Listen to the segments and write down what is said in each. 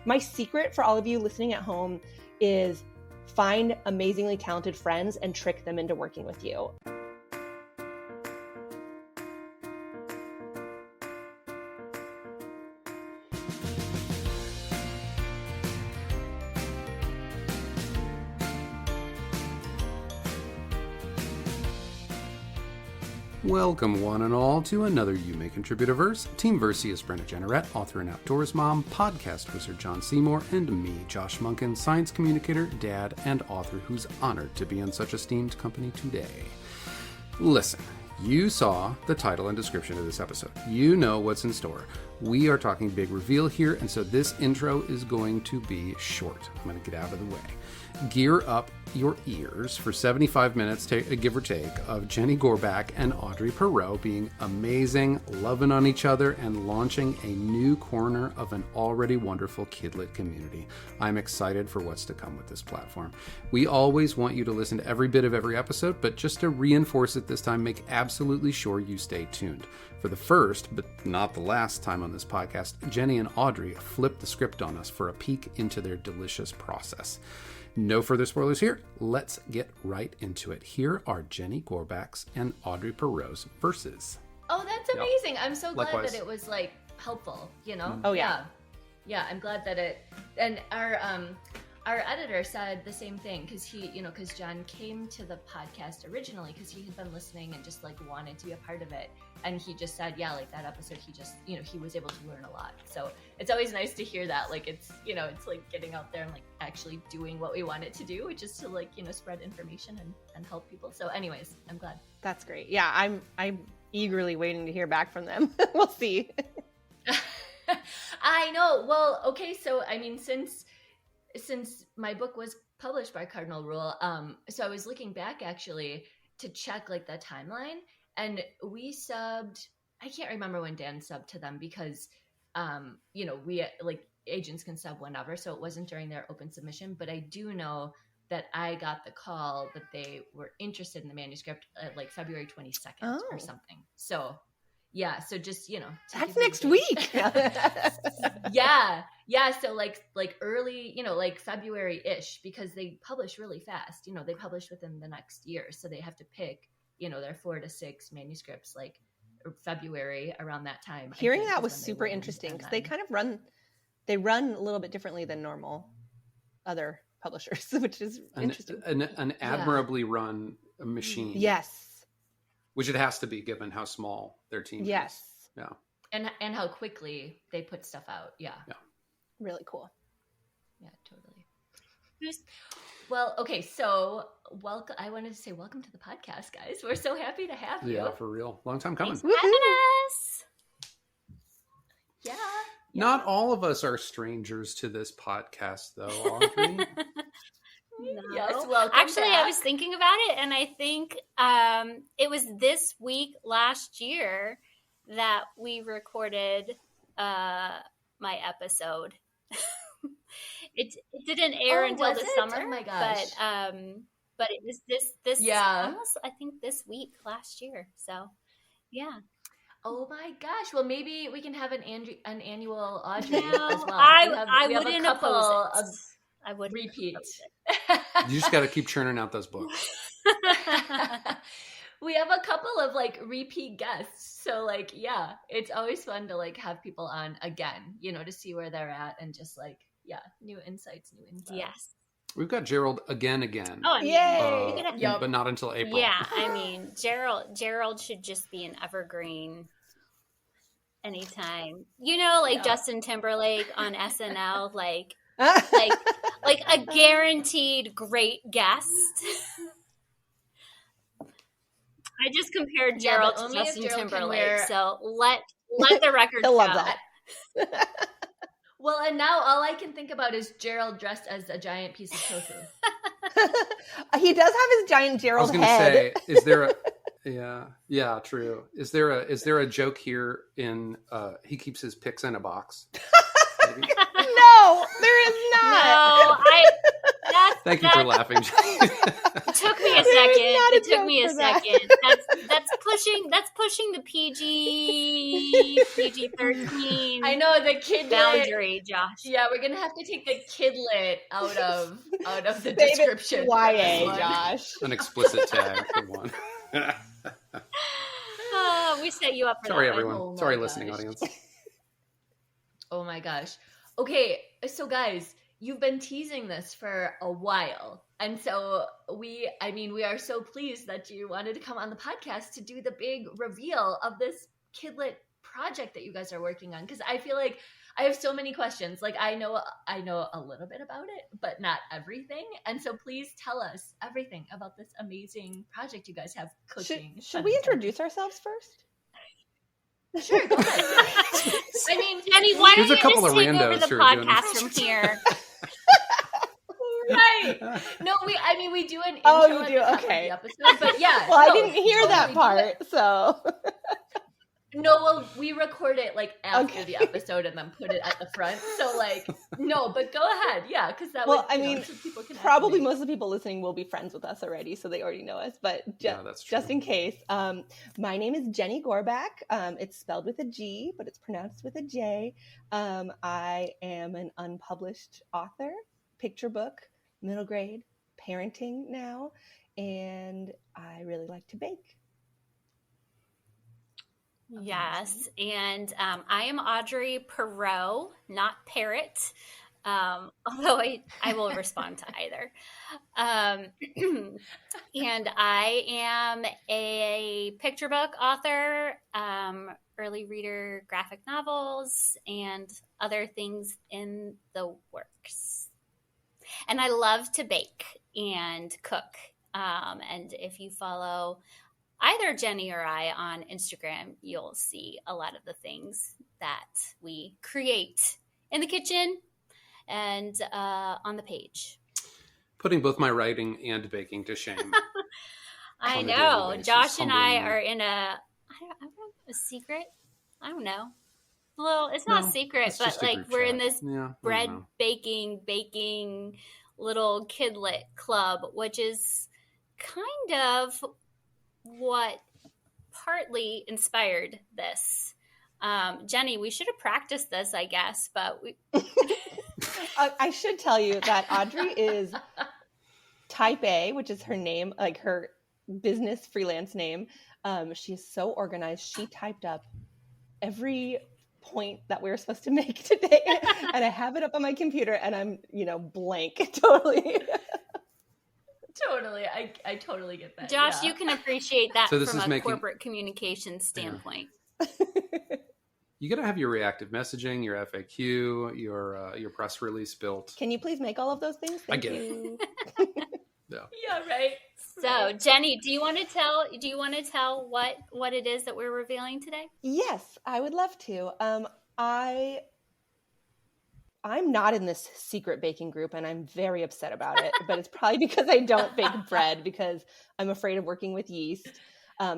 My secret for all of you listening at home is find amazingly talented friends and trick them into working with you. Welcome one and all to another You May Contribute a Verse. Team Versey is Brenda Jenneret, author and outdoors mom, podcast wizard John Seymour, and me, Josh Munkin, science communicator, dad, and author who's honored to be in such esteemed company today. Listen, you saw the title and description of this episode. You know what's in store. We are talking big reveal here, and so this intro is going to be short. I'm going to get out of the way. Gear up your ears for 75 minutes, give or take, of Gennie Gorback and Audrey Perrott being amazing, loving on each other, and launching a new corner of an already wonderful kidlit community. I'm excited for what's to come with this platform. We always want you to listen to every bit of every episode, but just to reinforce it this time, make absolutely sure you stay tuned. For the first, but not the last time on this podcast, Gennie and Audrey flipped the script on us for a peek into their delicious process. No further spoilers here. Let's get right into it. Here are Gennie Gorback's and Audrey Perrott's verses. Oh, that's amazing. I'm so glad Likewise. that it was like helpful, you know? Oh, yeah. Yeah, I'm glad that it, and our editor said the same thing because because John came to the podcast originally because he had been listening and just like wanted to be a part of it. And he just said, yeah, like that episode, he just, he was able to learn a lot. So it's always nice to hear that. Like it's, it's like getting out there and like actually doing what we want it to do, which is to like, spread information and help people. So anyways, I'm glad. That's great. Yeah, I'm eagerly waiting to hear back from them. We'll see. I know. Well, okay. So, I mean, since my book was published by Cardinal Rule, so I was looking back actually to check like the timeline. And we subbed, I can't remember when Dan subbed to them because, we like agents can sub whenever. So it wasn't during their open submission, but I do know that I got the call that they were interested in the manuscript at like February 22nd or something. So yeah. So just, that's next week. Yeah. So like early, like February-ish, because they publish really fast, they publish within the next year. So they have to pick, their 4 to 6 manuscripts, like February around that time. Hearing that was super interesting because they kind of run a little bit differently than normal other publishers, which is interesting. An admirably run machine. Yes. Which it has to be given how small their team is. Yes. Yeah. And how quickly they put stuff out. Yeah. Really cool. Yeah, totally. Well, okay, so welcome. I wanted to say welcome to the podcast, guys. We're so happy to have you. Yeah, for real. Long time coming. Thanks for having us. Yeah. Not all of us are strangers to this podcast, though, Audrey. No. Yes, welcome Actually, back. I was thinking about it, and I think it was this week last year that we recorded my episode. It didn't air until the summer. Oh my gosh! But it was this almost, I think, this week last year. So yeah. Oh my gosh! Well, maybe we can have an annual Audrey as well. I we have wouldn't a couple oppose it. of I would repeat. You just got to keep churning out those books. We have a couple of like repeat guests. So like, yeah, it's always fun to like have people on again, to see where they're at and just like, new insights, new info. Yes. We've got Gerald again. Oh, I mean, yay! But not until April. Yeah, I mean, Gerald should just be an evergreen anytime. Justin Timberlake on SNL, like a guaranteed great guest. I just compared Gerald to Justin Timberlake, so let the record He'll show. love that. Well, and now all I can think about is Gerald dressed as a giant piece of tofu. He does have his giant Gerald head. I was going to say, is there a yeah, true. Is there a joke here in he keeps his picks in a box? No, there is not. No, that's Thank you for laughing. It took me a second. It took me a second. That's pushing the PG-13. I know the kidlit boundary, Josh. Yeah, we're gonna have to take the kidlit out of the Save description. it YA, Josh. An explicit tag for one. Oh, we set you up for Sorry, that everyone. Oh my Sorry, listening gosh. audience. Oh my gosh. Okay, so guys, you've been teasing this for a while. And so we are so pleased that you wanted to come on the podcast to do the big reveal of this kidlit project that you guys are working on. Because I feel like I have so many questions. Like I know a little bit about it, but not everything. And so please tell us everything about this amazing project you guys have cooking. Should we introduce ourselves first? Sure, go ahead. I mean, Gennie, why There's don't a couple you of just take over randos the who are doing podcast this. from here? Right. No, we do an intro Oh, you at do? the top Okay. of the episode, but yeah. Well, I no, didn't hear that totally do it. part, so. No, well, we record it like after Okay. the episode and then put it at the front. So like, no, but go ahead, yeah, because that Well, way, I mean, so people can Probably activate. most of the people listening will be friends with us already, so they already know us. But Yeah, that's true. just in case, my name is Gennie Gorback. It's spelled with a G, but it's pronounced with a J. I am an unpublished author, picture book, middle grade, parenting now, and I really like to bake. Yes, and I am Audrey Perrott, not Perrott, although I will respond to either. And I am a picture book author, early reader, graphic novels, and other things in the works. And I love to bake and cook. And if you follow either Gennie or I on Instagram, you'll see a lot of the things that we create in the kitchen and on the page. Putting both my writing and baking to shame. I On a daily know. basis, Josh and I humbling me. are in a secret. I don't know. Well, it's not No, a secret, it's but just a like group we're in chat. this Yeah, I bread don't know. baking little kidlit club, which is kind of what partly inspired this. Gennie, we should have practiced this, I guess, but we I should tell you that Audrey is Type A, which is her name, like her business freelance name. She is so organized. She typed up every point that we were supposed to make today, and I have it up on my computer, and I'm, blank totally. Totally, I totally get that. Josh, yeah. you can appreciate that So this from is a making- corporate communications standpoint. You got to have your reactive messaging, your FAQ, your press release built. Can you please make all of those things? Thank get it. you. Yeah, right. So, Gennie, do you want to tell what it is that we're revealing today? Yes, I would love to. I'm not in this secret baking group, and I'm very upset about it, but it's probably because I don't bake bread because I'm afraid of working with yeast.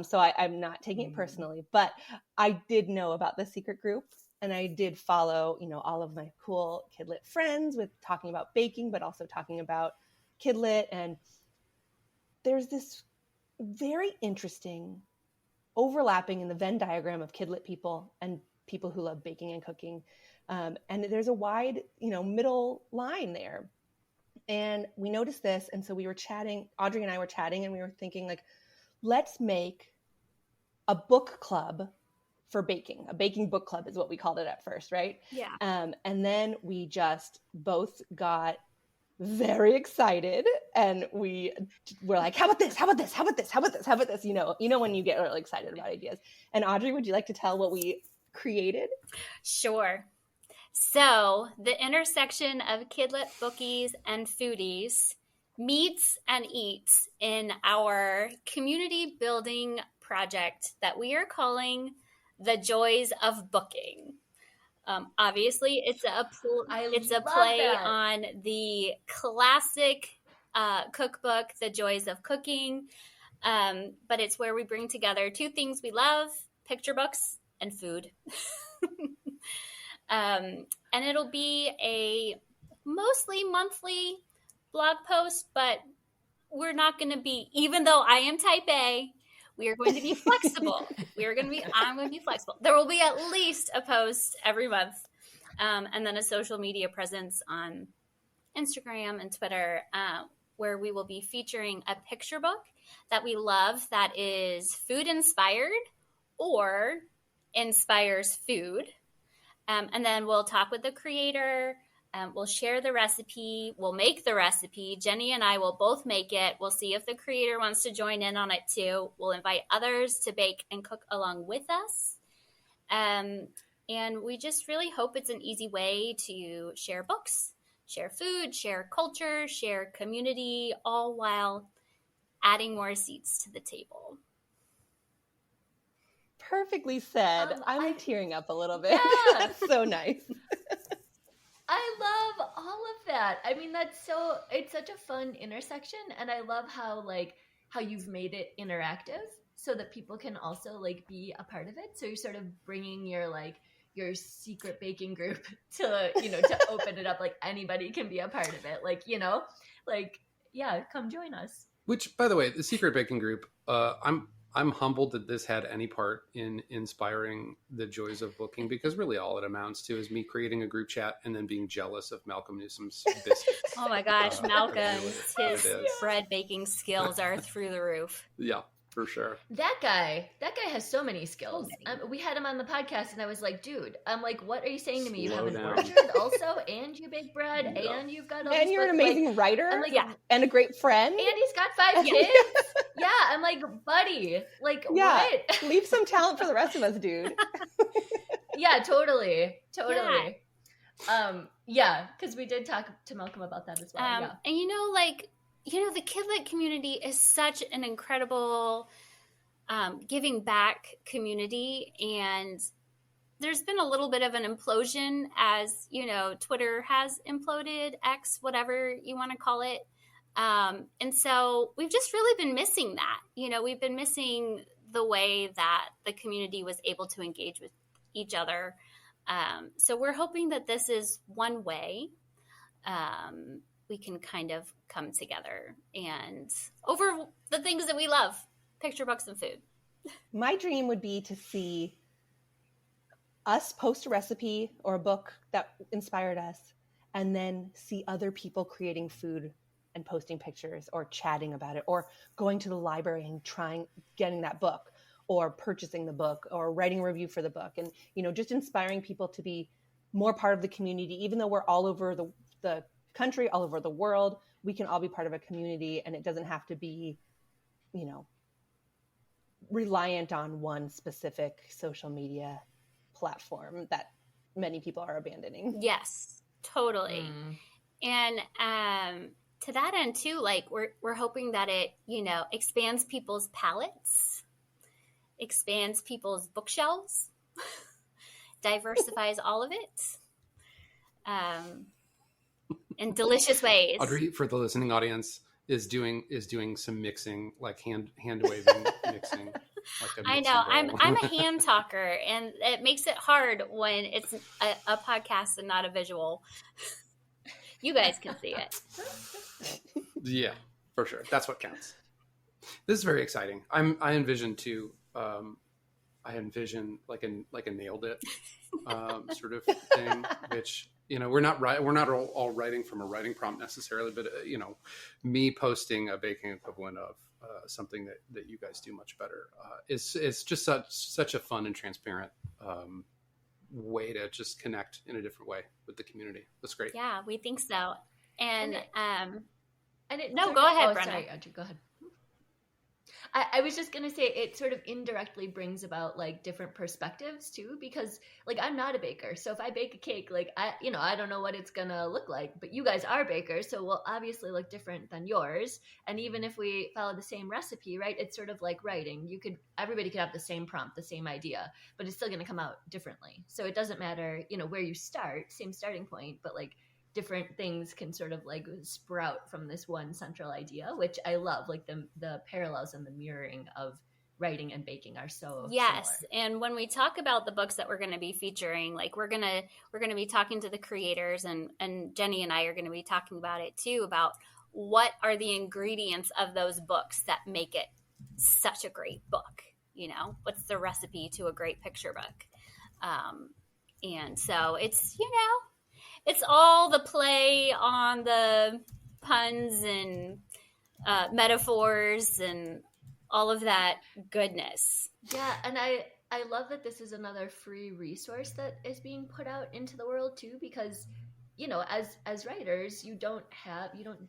So I'm not taking it personally, but I did know about the secret group, and I did follow, all of my cool kidlit friends with talking about baking, but also talking about kidlit. And there's this very interesting overlapping in the Venn diagram of kidlit people and people who love baking and cooking. And there's a wide, middle line there. And we noticed this. And so we were chatting, Audrey and I were chatting, and we were thinking like, let's make a book club for baking. A baking book club is what we called it at first, right? Yeah. And then we just both got very excited, and we were like, how about this? How about this? How about this? How about this? How about this? You know when you get really excited about ideas. And Audrey, would you like to tell what we created? Sure. So, the intersection of kidlit bookies and foodies meets and eats in our community building project that we are calling The Joys of Booking. Obviously, it's a love play that. on the classic cookbook, The Joys of Cooking, but it's where we bring together two things we love: picture books and food. And it'll be a mostly monthly blog post, but we're not going to be, even though I am type A, we are going to be flexible. I'm going to be flexible. There will be at least a post every month. And then a social media presence on Instagram and Twitter, where we will be featuring a picture book that we love that is food inspired or inspires food. And then we'll talk with the creator. We'll share the recipe. We'll make the recipe. Gennie and I will both make it. We'll see if the creator wants to join in on it too. We'll invite others to bake and cook along with us. And we just really hope it's an easy way to share books, share food, share culture, share community, all while adding more seats to the table. Perfectly said. I'm tearing up a little bit. Yeah. That's so nice. I love all of that. I mean, it's such a fun intersection. And I love how you've made it interactive so that people can also be a part of it. So you're sort of bringing your secret baking group to open it up. Anybody can be a part of it. Yeah, come join us. Which, by the way, the secret baking group, I'm humbled that this had any part in inspiring the joys of booking, because really all it amounts to is me creating a group chat and then being jealous of Malcolm Newsom's biscuits. Oh my gosh, Malcolm's his bread baking skills are through the roof. Yeah, for sure. That guy has so many skills. We had him on the podcast and I was like, dude, what are you saying to me? You have an orchard also, and you bake bread, and you've got all and you're an amazing writer, and a great friend, and he's got 5 kids. Yeah, I'm like, buddy, what? Leave some talent for the rest of us, dude. Yeah, totally. Yeah, because we did talk to Malcolm about that as well. And the kidlit community is such an incredible giving back community, and there's been a little bit of an implosion as, Twitter has imploded, X, whatever you want to call it. And so we've just really been missing that. We've been missing the way that the community was able to engage with each other. So we're hoping that this is one way we can kind of come together and over the things that we love, picture books and food. My dream would be to see us post a recipe or a book that inspired us, and then see other people creating food and posting pictures or chatting about it, or going to the library and getting that book, or purchasing the book, or writing a review for the book. And, just inspiring people to be more part of the community. Even though we're all over the country, all over the world, we can all be part of a community, and it doesn't have to be, reliant on one specific social media platform that many people are abandoning. Yes, totally. And to that end too, we're hoping that it, expands people's palettes, expands people's bookshelves, diversifies all of it, in delicious ways. Audrey, for the listening audience, is doing some mixing, hand waving mixing. I know. I'm a hand talker, and it makes it hard when it's a podcast and not a visual. You guys can see it. Yeah, for sure. That's what counts. This is very exciting. I envision too. I envision like a nailed it sort of thing, which we're not all writing from a writing prompt necessarily, but me posting a baking equivalent of something that you guys do much better is just such a fun and transparent way to just connect in a different way with the community. That's great. Yeah, we think so. And go ahead, Brenda. Sorry, Audrey, go ahead. I was just going to say it sort of indirectly brings about different perspectives too, because I'm not a baker. So if I bake a cake, I don't know what it's going to look like, but you guys are bakers. So we'll obviously look different than yours. And even if we follow the same recipe, right, it's sort of like writing. Everybody could have the same prompt, the same idea, but it's still going to come out differently. So it doesn't matter, where you start, same starting point, but different things can sort of sprout from this one central idea, which I love. The parallels and the mirroring of writing and baking are so similar. And when we talk about the books that we're going to be featuring, we're going to be talking to the creators, and Gennie and I are going to be talking about it too, about what are the ingredients of those books that make it such a great book? You know, what's the recipe to a great picture book? And so it's, you know, it's all the play on the puns and metaphors and all of that goodness. Yeah, and I love that this is another free resource that is being put out into the world too, because, you know, as writers, you don't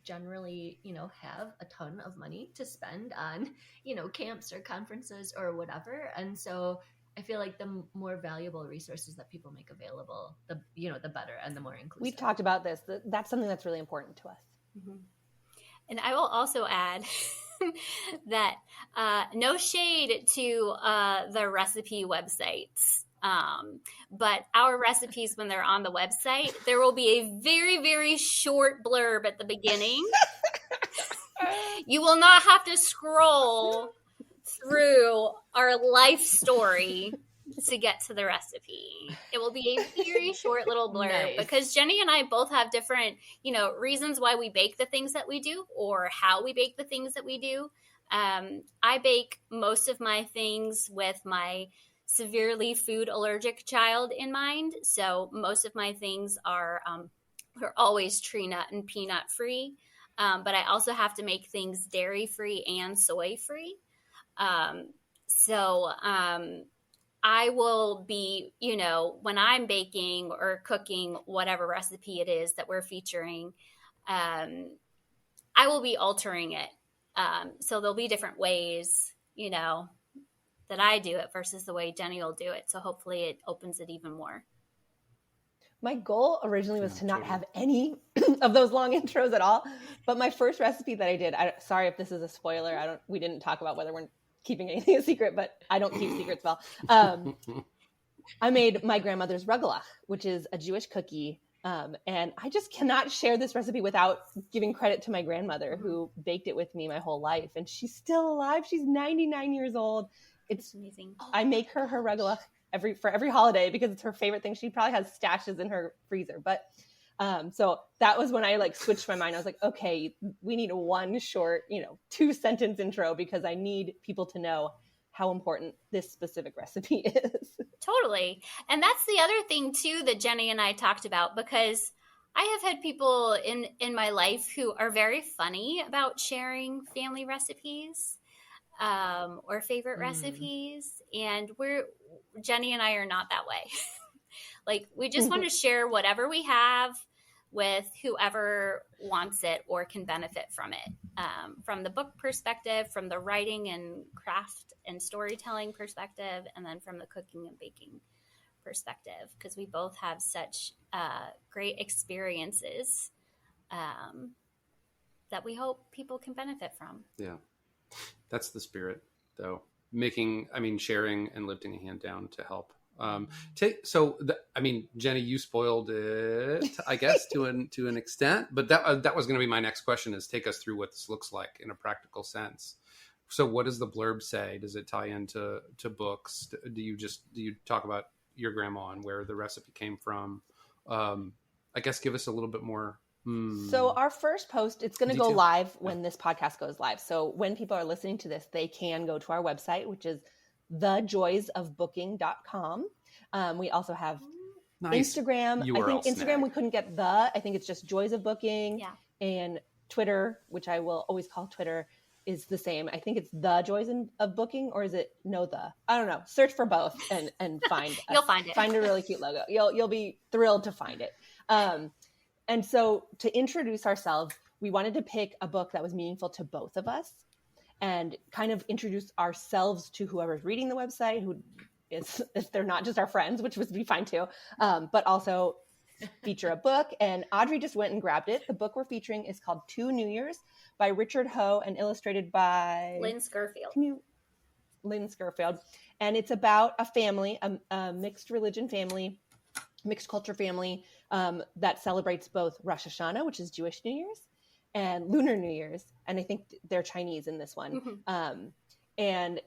generally, you know, have a ton of money to spend on, you know, camps or conferences or whatever. And so I feel like the more valuable resources that people make available, the better and the more inclusive. We've talked about this. That's something that's really important to us. Mm-hmm. And I will also add that no shade to the recipe websites. But our recipes, when they're on the website, there will be a very, very short blurb at the beginning. You will not have to scroll through our life story to get to the recipe. It will be a very short little blurb because Gennie and I both have different, you know, reasons why we bake the things that we do or how we bake the things that we do. I bake most of my things with my severely food allergic child in mind. So most of my things are always tree nut and peanut free. But I also have to make things dairy free and soy free. So I will be, you know, when I'm baking or cooking, whatever recipe it is that we're featuring, I will be altering it. So there'll be different ways, you know, that I do it versus the way Gennie will do it. So hopefully it opens it even more. My goal originally was to not have any of those long intros at all. But my first recipe that I did, sorry if this is a spoiler. We didn't talk about whether we're keeping anything a secret, but I don't keep secrets well. I made my grandmother's rugelach, which is a Jewish cookie. And I just cannot share this recipe without giving credit to my grandmother who baked it with me my whole life. And she's still alive. She's 99 years old. It's amazing. I make her rugelach for every holiday because it's her favorite thing. She probably has stashes in her freezer. But so that was when I like switched my mind. I was like, okay, we need one short, 2-sentence intro because I need people to know how important this specific recipe is. Totally. And that's the other thing too that Gennie and I talked about, because I have had people in my life who are very funny about sharing family recipes or favorite recipes. And Gennie and I are not that way. Like, we just want to share whatever we have with whoever wants it or can benefit from it. From the book perspective, from the writing and craft and storytelling perspective, and then from the cooking and baking perspective, because we both have such great experiences that we hope people can benefit from. Yeah, that's the spirit, though. Sharing and lifting a hand down to help. Gennie, you spoiled it, I guess, to an extent, but that was going to be my next question, is take us through what this looks like in a practical sense. So what does the blurb say? Does it tie into books? Do you talk about your grandma and where the recipe came from? I guess give us a little bit more. So our first post, it's going to go live when this podcast goes live. So when people are listening to this, they can go to our website, which is thejoysofbooking.com. We also have Instagram. I think Instagram, we couldn't get I think it's just Joys of Booking. Yeah. And Twitter, which I will always call Twitter, is the same. I think it's The Joys of Booking, or is it I don't know. Search for both and find You'll find it. Find a really cute logo. You'll be thrilled to find it. And so to introduce ourselves, we wanted to pick a book that was meaningful to both of us and kind of introduce ourselves to whoever's reading the website, who is, if they're not just our friends, which would be fine too, but also feature a book. And Audrey just went and grabbed it. The book we're featuring is called Two New Years by Richard Ho and illustrated by Lynn Scurfield. Lynn Scurfield. And it's about a family, a mixed religion family, mixed culture family that celebrates both Rosh Hashanah, which is Jewish New Year's, and Lunar New Year's. And I think they're Chinese in this one. And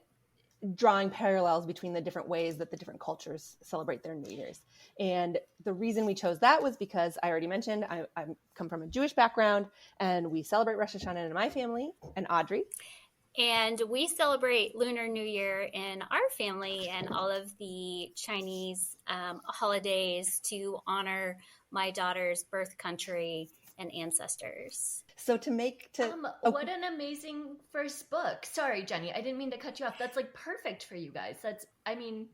drawing parallels between the different ways that the different cultures celebrate their New Year's. And the reason we chose that was because I already mentioned I come from a Jewish background, and we celebrate Rosh Hashanah in my family, and Audrey. And we celebrate Lunar New Year in our family and all of the Chinese holidays to honor my daughter's birth country and ancestors. So what an amazing first book. Sorry, Gennie, I didn't mean to cut you off. That's like perfect for you guys. That's a great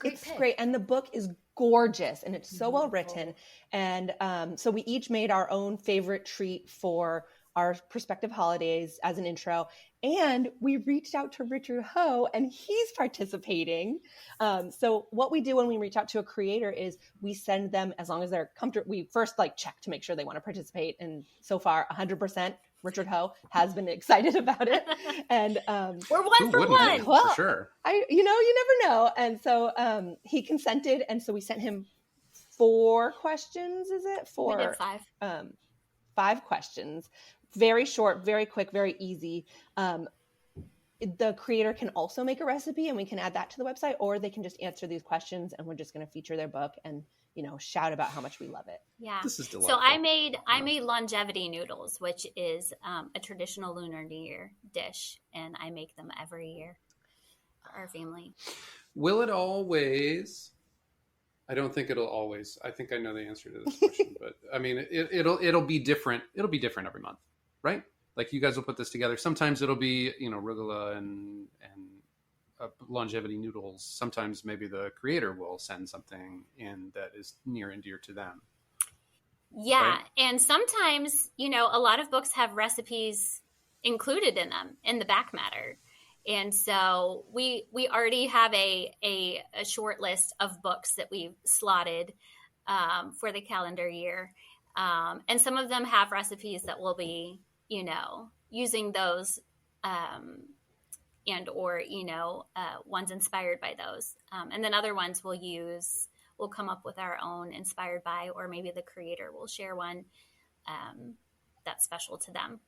pick. It's great. And the book is gorgeous, and it's so well written. And so we each made our own favorite treat for our prospective holidays as an intro. And we reached out to Richard Ho, and he's participating. So what we do when we reach out to a creator is we send them, as long as they're comfortable, we first check to make sure they want to participate. And so far, 100%, Richard Ho has been excited about it. And we're one for one. Well, for sure. You never know. And so he consented. And so we sent him 4 questions, is it? We did 5. 5 questions. Very short, very quick, very easy. The creator can also make a recipe, and we can add that to the website, or they can just answer these questions, and we're just going to feature their book and shout about how much we love it. Yeah. This is delightful. So I made longevity noodles, which is a traditional Lunar New Year dish, and I make them every year for our family. Will it always? I don't think it'll always. I think I know the answer to this question, but I mean, it'll be different. It'll be different every month, right? Like you guys will put this together. Sometimes it'll be arugula and longevity noodles. Sometimes maybe the creator will send something in that is near and dear to them. Yeah, right? And sometimes a lot of books have recipes included in them in the back matter. And so we already have a short list of books that we've slotted for the calendar year. And some of them have recipes that will be, using those and or, ones inspired by those. And then other ones we'll come up with our own inspired by, or maybe the creator will share one that's special to them.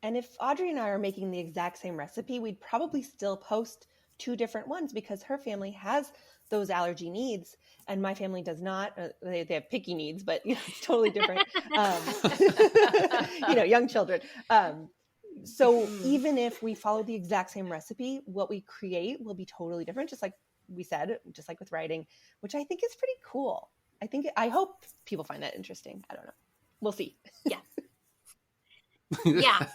And if Audrey and I are making the exact same recipe, we'd probably still post 2 different ones because her family has those allergy needs and my family does not. They have picky needs, but it's totally different. Young children. So even if we follow the exact same recipe, what we create will be totally different, just like we said, just like with writing, which I think is pretty cool. I hope people find that interesting. I don't know. We'll see. Yeah. Yeah,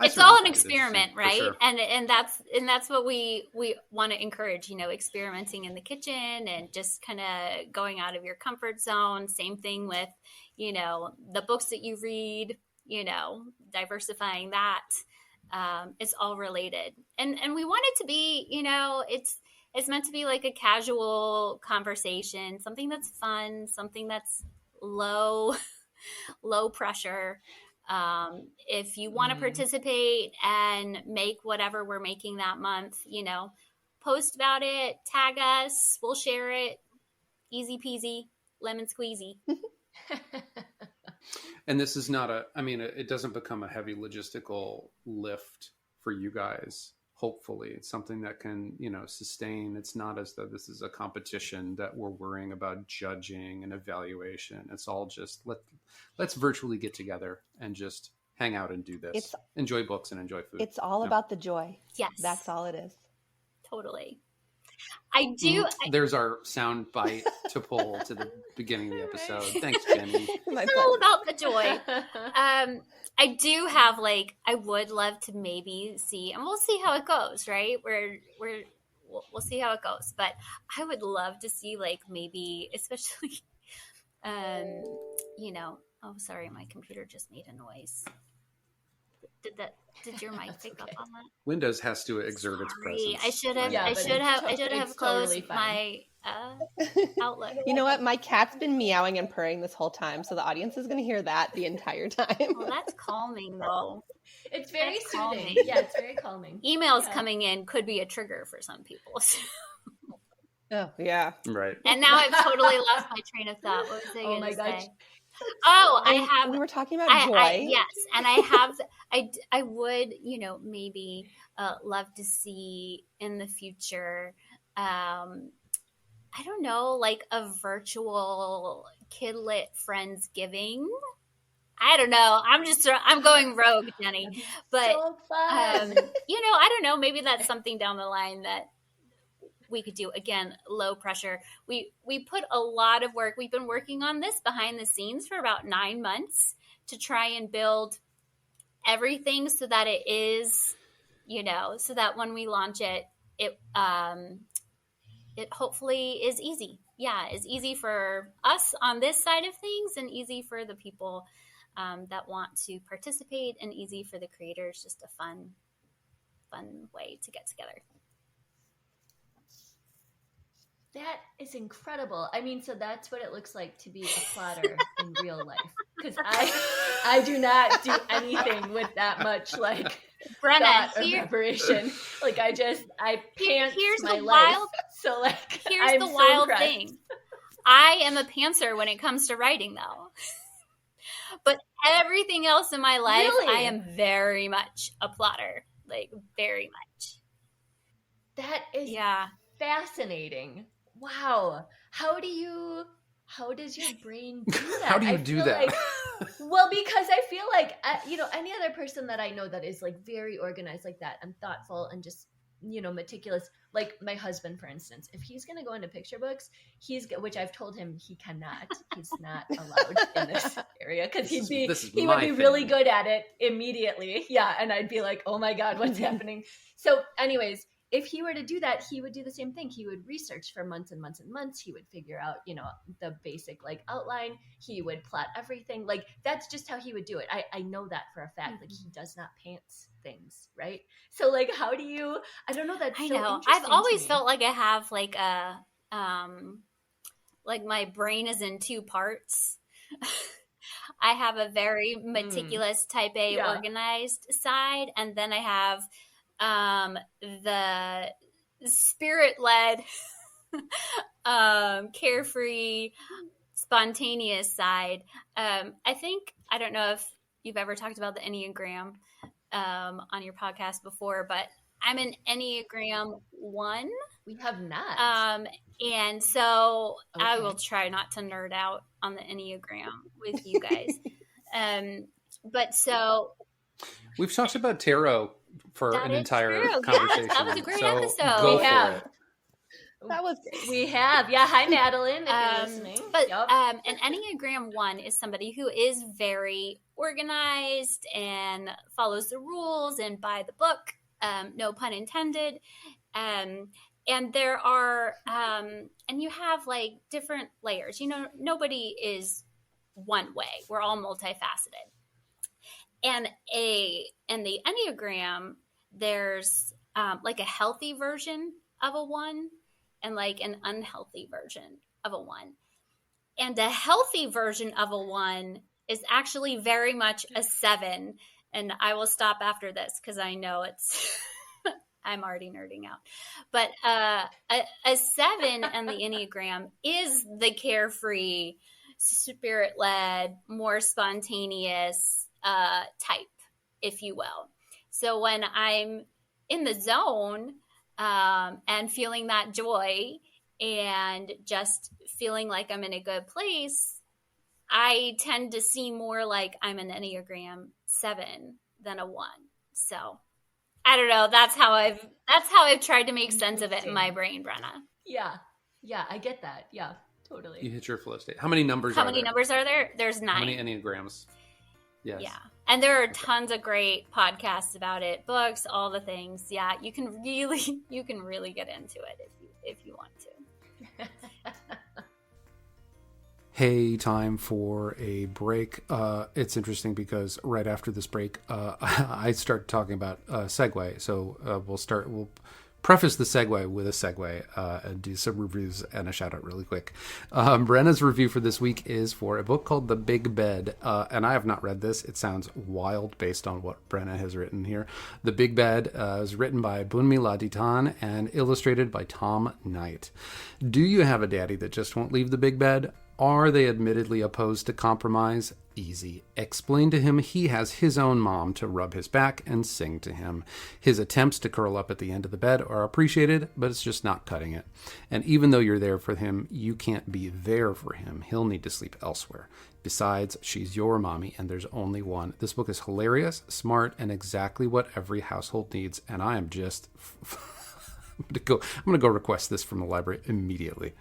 it's all an experiment, right? Sure. And that's what we want to encourage, experimenting in the kitchen and just kind of going out of your comfort zone. Same thing with, the books that you read, diversifying that. It's all related. And we want it to be, it's meant to be like a casual conversation, something that's fun, something that's low pressure. If you want to participate and make whatever we're making that month, post about it, tag us, we'll share it. Easy peasy, lemon squeezy. And this is not it doesn't become a heavy logistical lift for you guys. Hopefully it's something that can, sustain. It's not as though this is a competition that we're worrying about judging and evaluation. It's all just let's virtually get together and just hang out and do this. Enjoy books and enjoy food. It's all about the joy. Yes. That's all it is. Totally. I do. There's our sound bite to pull to the beginning of the episode. Thanks, Gennie. It's all about the joy. I do have I would love to maybe see, and we'll see how it goes, right? We'll see how it goes, but I would love to see maybe, especially, oh, sorry, my computer just made a noise. Did your mic pick up on that? Windows has to exert its presence. I should have closed my Outlook. You know what? My cat's been meowing and purring this whole time, so the audience is going to hear that the entire time. Well, that's calming, though. It's very soothing. Calming. Yeah, it's very calming. Emails coming in could be a trigger for some people. Oh, yeah. Right. And now I've totally lost my train of thought. What was I going to say? Oh, I have. We were talking about joy. Yes, and I have. I would, maybe love to see in the future. I don't know, like a virtual kidlit Friendsgiving. I don't know. I'm going rogue, Gennie. But So fun. I don't know. Maybe that's something down the line that we could do. Again, low pressure. We put a lot of work. We've been working on this behind the scenes for about 9 months to try and build everything so that it is, so that when we launch it, it hopefully is easy. Yeah, is easy for us on this side of things, and easy for the people that want to participate, and easy for the creators. Just a fun way to get together. That is incredible. I mean, so that's what it looks like to be a plotter in real life. Because I do not do anything with that much Brenna, thought or preparation. I pants here's my the life. wild. So here's I'm the so wild impressed. thing. I am a pantser when it comes to writing, though. But everything else in my life, Really? I am very much a plotter. Very much. That is Yeah. fascinating. Wow. How does your brain do that? How do you do that? Well, because I feel like, any other person that I know that is very organized like that and thoughtful and just, meticulous, like my husband, for instance, if he's going to go into picture books, which I've told him he's not allowed in this area because he would be really good at it immediately. Yeah. And I'd be like, oh my God, what's happening? So anyways, if he were to do that, he would do the same thing. He would research for months and months and months. He would figure out, the basic outline. He would plot everything. That's just how he would do it. I know that for a fact. He does not pants things, right? So how do you? I don't know. That's I so know. interesting I've always to me. felt like I have my brain is in two parts. I have a very meticulous type A organized side, and then I have the spirit-led, carefree, spontaneous side. I don't know if you've ever talked about the Enneagram on your podcast before, but I'm an Enneagram 1. We have not. And so Okay. I will try not to nerd out on the Enneagram with you guys. But so We've talked about tarot for that an is entire true. conversation. Yes, that was a great so episode. Go We for have. it. That was great. We have. Yeah. Hi, Madeline, if you're listening. But Yep. an Enneagram 1 is somebody who is very organized and follows the rules and by the book, no pun intended. And there are, and you have different layers. Nobody is one way. We're all multifaceted. And in the Enneagram, there's a healthy version of a 1 and an unhealthy version of a 1. And a healthy version of a 1 is actually very much a 7. And I will stop after this because I know it's I'm already nerding out. But a 7 in the Enneagram is the carefree, spirit-led, more spontaneous type, if you will. So when I'm in the zone and feeling that joy and just feeling like I'm in a good place, I tend to see more like I'm an Enneagram 7 than a 1. So I don't know. That's how I've tried to make sense of it in my brain, Brenna. Yeah. Yeah, I get that. Yeah, totally. You hit your flow state. How many numbers How are many there? numbers are there? There's 9. How many Enneagrams? Yes. Yeah. And there are tons of great podcasts about it, books, all the things. Yeah, you can really get into it if you want to. Hey, time for a break. It's interesting because right after this break, I start talking about segue. So we'll preface the segue with a segue and do some reviews and a shout out really quick. Brenna's review for this week is for a book called The Big Bed. And I have not read this. It sounds wild based on what Brenna has written here. The Big Bed is written by Bunmi Laditan and illustrated by Tom Knight. Do you have a daddy that just won't leave the big bed? Are they admittedly opposed to compromise? Easy. Explain to him he has his own mom to rub his back and sing to him. His attempts to curl up at the end of the bed are appreciated, but it's just not cutting it. And even though you're there for him, you can't be there for him. He'll need to sleep elsewhere. Besides, she's your mommy, and there's only one. This book is hilarious, smart, and exactly what every household needs. And I am just... I'm going to go request this from the library immediately.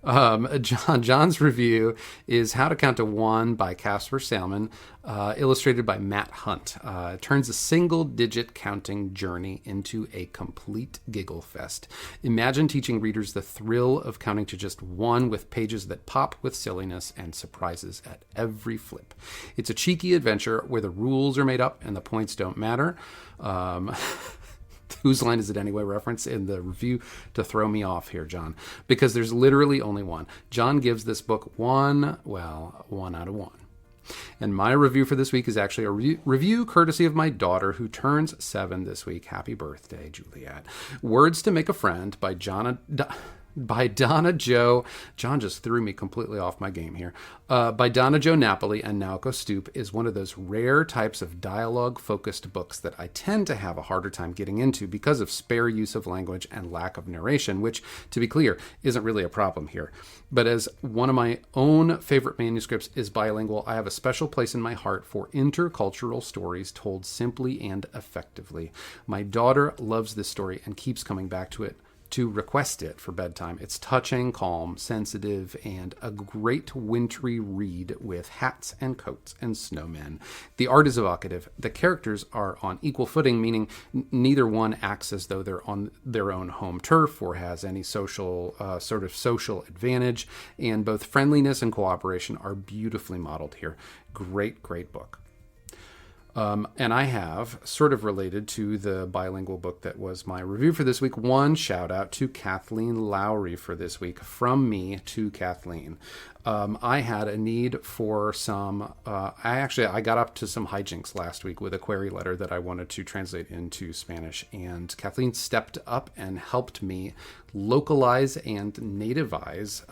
John's review is How to Count to One by Caspar, Salmon, illustrated by Matt Hunt. It turns a single-digit counting journey into a complete giggle fest. Imagine teaching readers the thrill of counting to just one with pages that pop with silliness and surprises at every flip. It's a cheeky adventure where the rules are made up and the points don't matter. Whose line is it anyway? Reference in the review to throw me off here, John, because there's literally only one. John gives this book 1 out of 1. And my review for this week is actually a review courtesy of my daughter, who turns 7 this week. Happy birthday, Juliet. Words to Make a Friend by Donna Jo. John just threw me completely off my game here. By Donna Jo Napoli and Naoko Stoop is one of those rare types of dialogue-focused books that I tend to have a harder time getting into because of spare use of language and lack of narration, which, to be clear, isn't really a problem here. But as one of my own favorite manuscripts is bilingual, I have a special place in my heart for intercultural stories told simply and effectively. My daughter loves this story and keeps coming back to it to request it for bedtime. It's touching, calm, sensitive, and a great wintry read with hats and coats and snowmen. The art is evocative. The characters are on equal footing, meaning neither one acts as though they're on their own home turf or has any social advantage, and both friendliness and cooperation are beautifully modeled here. Great book. And I have, sort of related to the bilingual book that was my review for this week, one shout out to Kathleen Lowry for this week, from me to Kathleen. I had a need for some, I got up to some hijinks last week with a query letter that I wanted to translate into Spanish, and Kathleen stepped up and helped me localize and nativize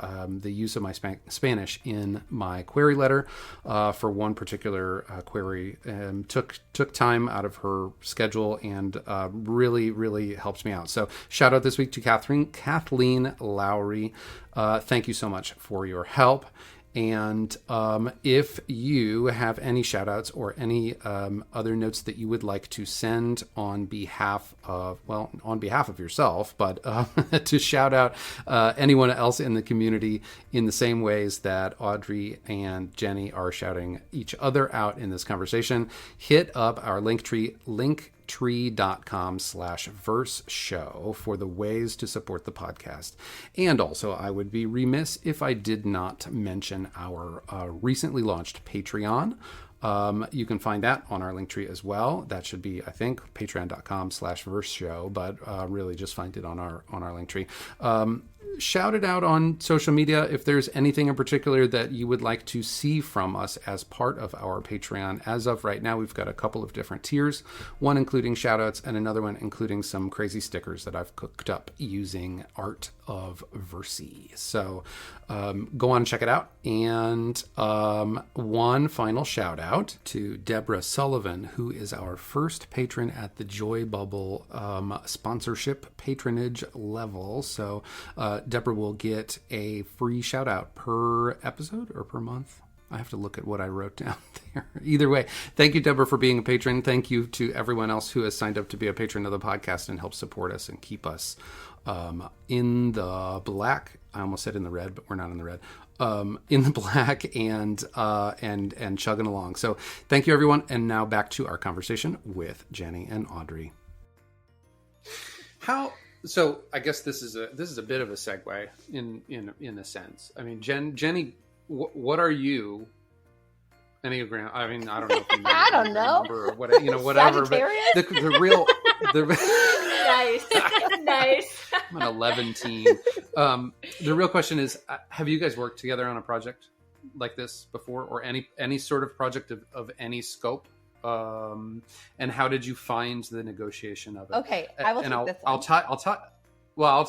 the use of my Spanish in my query letter for one particular query. Took time out of her schedule and really helped me out. So shout out this week to Kathleen Lowry. Thank you so much for your help. And if you have any shout outs or any other notes that you would like to send on behalf of yourself, but to shout out anyone else in the community in the same ways that Audrey and Gennie are shouting each other out in this conversation, hit up our Linktree, linktree.com/VerseShow for the ways to support the podcast. And also, I would be remiss if I did not mention our recently launched Patreon. You can find that on our Linktree as well. That should be, I think, patreon.com/VerseShow, but really just find it on our Linktree. Shout it out on social media if there's anything in particular that you would like to see from us as part of our Patreon. As of right now, we've got a couple of different tiers, one including shout outs and another one including some crazy stickers that I've cooked up using Art of Versi. So go on and check it out. And one final shout out to Deborah Sullivan, who is our first patron at the Joy Bubble sponsorship patronage level. So Deborah will get a free shout out per episode or per month. I have to look at what I wrote down there. Either way, thank you, Deborah, for being a patron. Thank you to everyone else who has signed up to be a patron of the podcast and help support us and keep us in the black. I almost said in the red, but we're not in the red. In the black and chugging along. So thank you, everyone. And now back to our conversation with Gennie and Audrey. So I guess this is a bit of a segue in a sense. I mean, Gennie, what are you? Enneagram. I mean, I don't know. If you I don't know. Or what, whatever. Sagittarius? But the real. Nice. I'm an 11 teen. The real question is, have you guys worked together on a project like this before, or any sort of project of any scope? And how did you find the negotiation of it? Okay, I will take this one.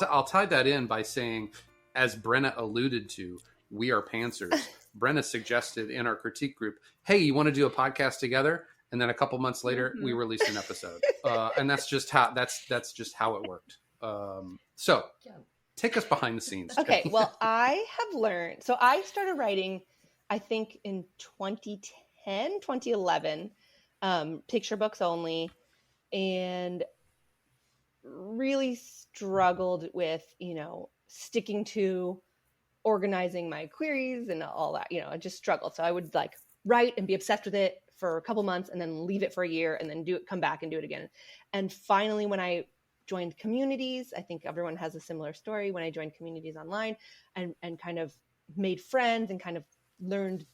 I'll tie that in by saying, as Brenna alluded to, we are pantsers. Brenna suggested in our critique group, hey, you want to do a podcast together? And then a couple months later, we released an episode. And that's just how it worked. So take us behind the scenes. Okay, well, I have learned. So I started writing, I think in 2010, 2011, picture books only, and really struggled with, sticking to organizing my queries and all that, I just struggled. So I would like write and be obsessed with it for a couple months and then leave it for a year and then come back and do it again. And finally, when I joined communities, I think everyone has a similar story. When I joined communities online and kind of made friends and kind of learned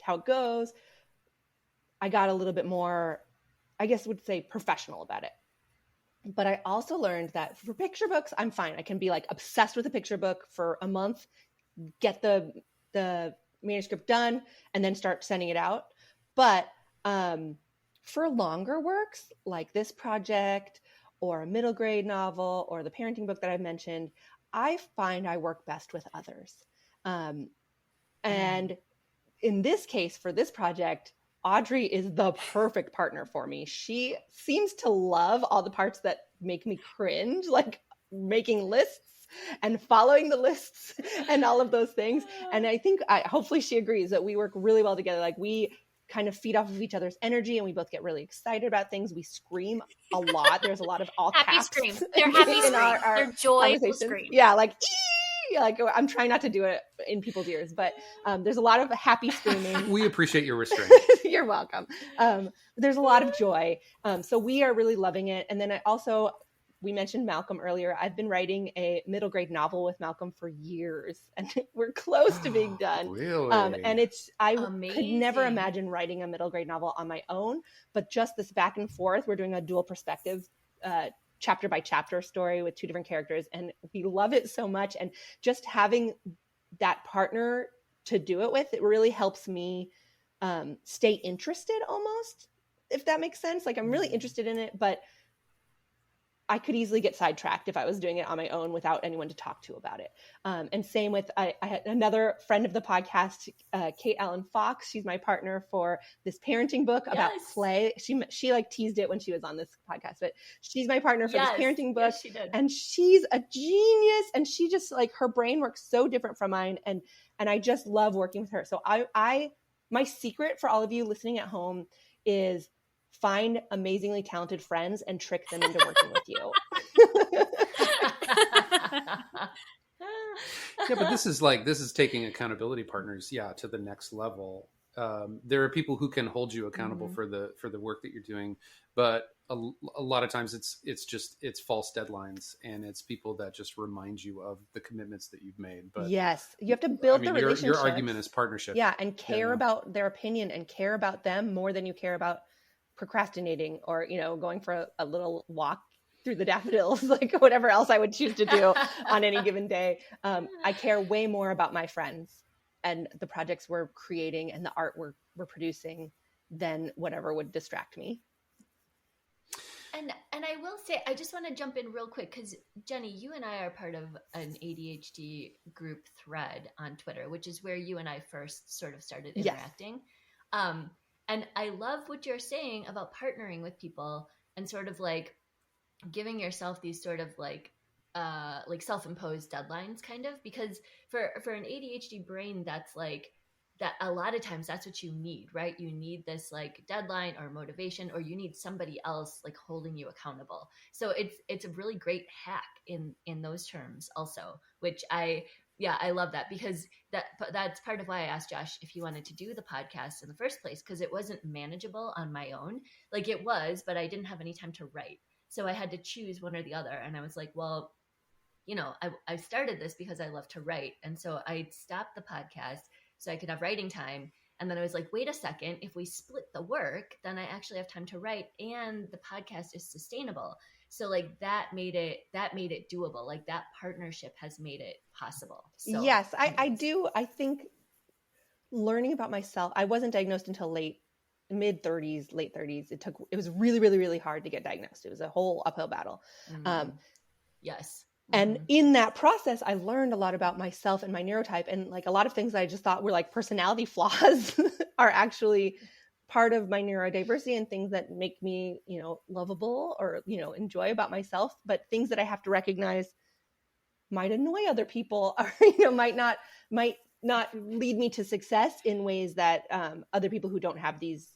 how it goes, I got a little bit more, I guess would say, professional about it. But I also learned that for picture books, I'm fine. I can be like obsessed with a picture book for a month, get the manuscript done, and then start sending it out. But for longer works like this project or a middle grade novel or the parenting book that I've mentioned, I find I work best with others. And in this case, for this project, Audrey is the perfect partner for me. She seems to love all the parts that make me cringe, like making lists and following the lists and all of those things. And I think hopefully she agrees that we work really well together. Like we kind of feed off of each other's energy and we both get really excited about things. We scream a lot. There's a lot of all happy caps. Screams. They're happy screams. They're joyful screams. Yeah, like like I'm trying not to do it in people's ears, but there's a lot of happy screaming. We appreciate your restraint. You're welcome. There's a lot of joy. So we are really loving it. And then we mentioned Malcolm earlier. I've been writing a middle grade novel with Malcolm for years and we're close to being done. Really? And I Amazing. could never imagine writing a middle grade novel on my own, but just this back and forth, we're doing a dual perspective chapter by chapter story with two different characters. And we love it so much. And just having that partner to do it with, it really helps me stay interested almost, if that makes sense. Like I'm really interested in it, but I could easily get sidetracked if I was doing it on my own without anyone to talk to about it. And same with, I had another friend of the podcast, Kate Allen Fox. She's my partner for this parenting book about play. She like teased it when she was on this podcast, but she's my partner for this parenting book. Yes, she did. And she's a genius. And she just like, her brain works so different from mine. And I just love working with her. So my secret for all of you listening at home is find amazingly talented friends and trick them into working with you. Yeah, but this is taking accountability partners, to the next level. There are people who can hold you accountable for the work that you're doing, but a lot of times it's false deadlines and it's people that just remind you of the commitments that you've made. But yes, you have to build the relationship. Your argument is partnership. Yeah, and care about their opinion and care about them more than you care about procrastinating or going for a little walk through the daffodils, like whatever else I would choose to do on any given day. I care way more about my friends and the projects we're creating and the art we're producing than whatever would distract me. And I will say, I just want to jump in real quick because Gennie, you and I are part of an ADHD group thread on Twitter, which is where you and I first sort of started interacting. Yes. And I love what you're saying about partnering with people and sort of like giving yourself these sort of like self-imposed deadlines kind of, because for an ADHD brain, that's like that a lot of times that's what you need, right? You need this like deadline or motivation, or you need somebody else like holding you accountable. So it's a really great hack in those terms also, which I love that, because that's part of why I asked Josh if he wanted to do the podcast in the first place, because it wasn't manageable on my own. Like it was, but I didn't have any time to write. So I had to choose one or the other. And I was like, well, I started this because I love to write. And so I stopped the podcast so I could have writing time. And then I was like, wait a second, if we split the work, then I actually have time to write and the podcast is sustainable. So like that made it doable. Like that partnership has made it possible. So, yes, I do. I think learning about myself, I wasn't diagnosed until late 30s. It was really, really, really hard to get diagnosed. It was a whole uphill battle. Yes. And in that process, I learned a lot about myself and my neurotype, and like a lot of things that I just thought were like personality flaws are actually part of my neurodiversity and things that make me, you know, lovable or, you know, enjoy about myself, but things that I have to recognize might annoy other people or, you know, might not lead me to success in ways that other people who don't have these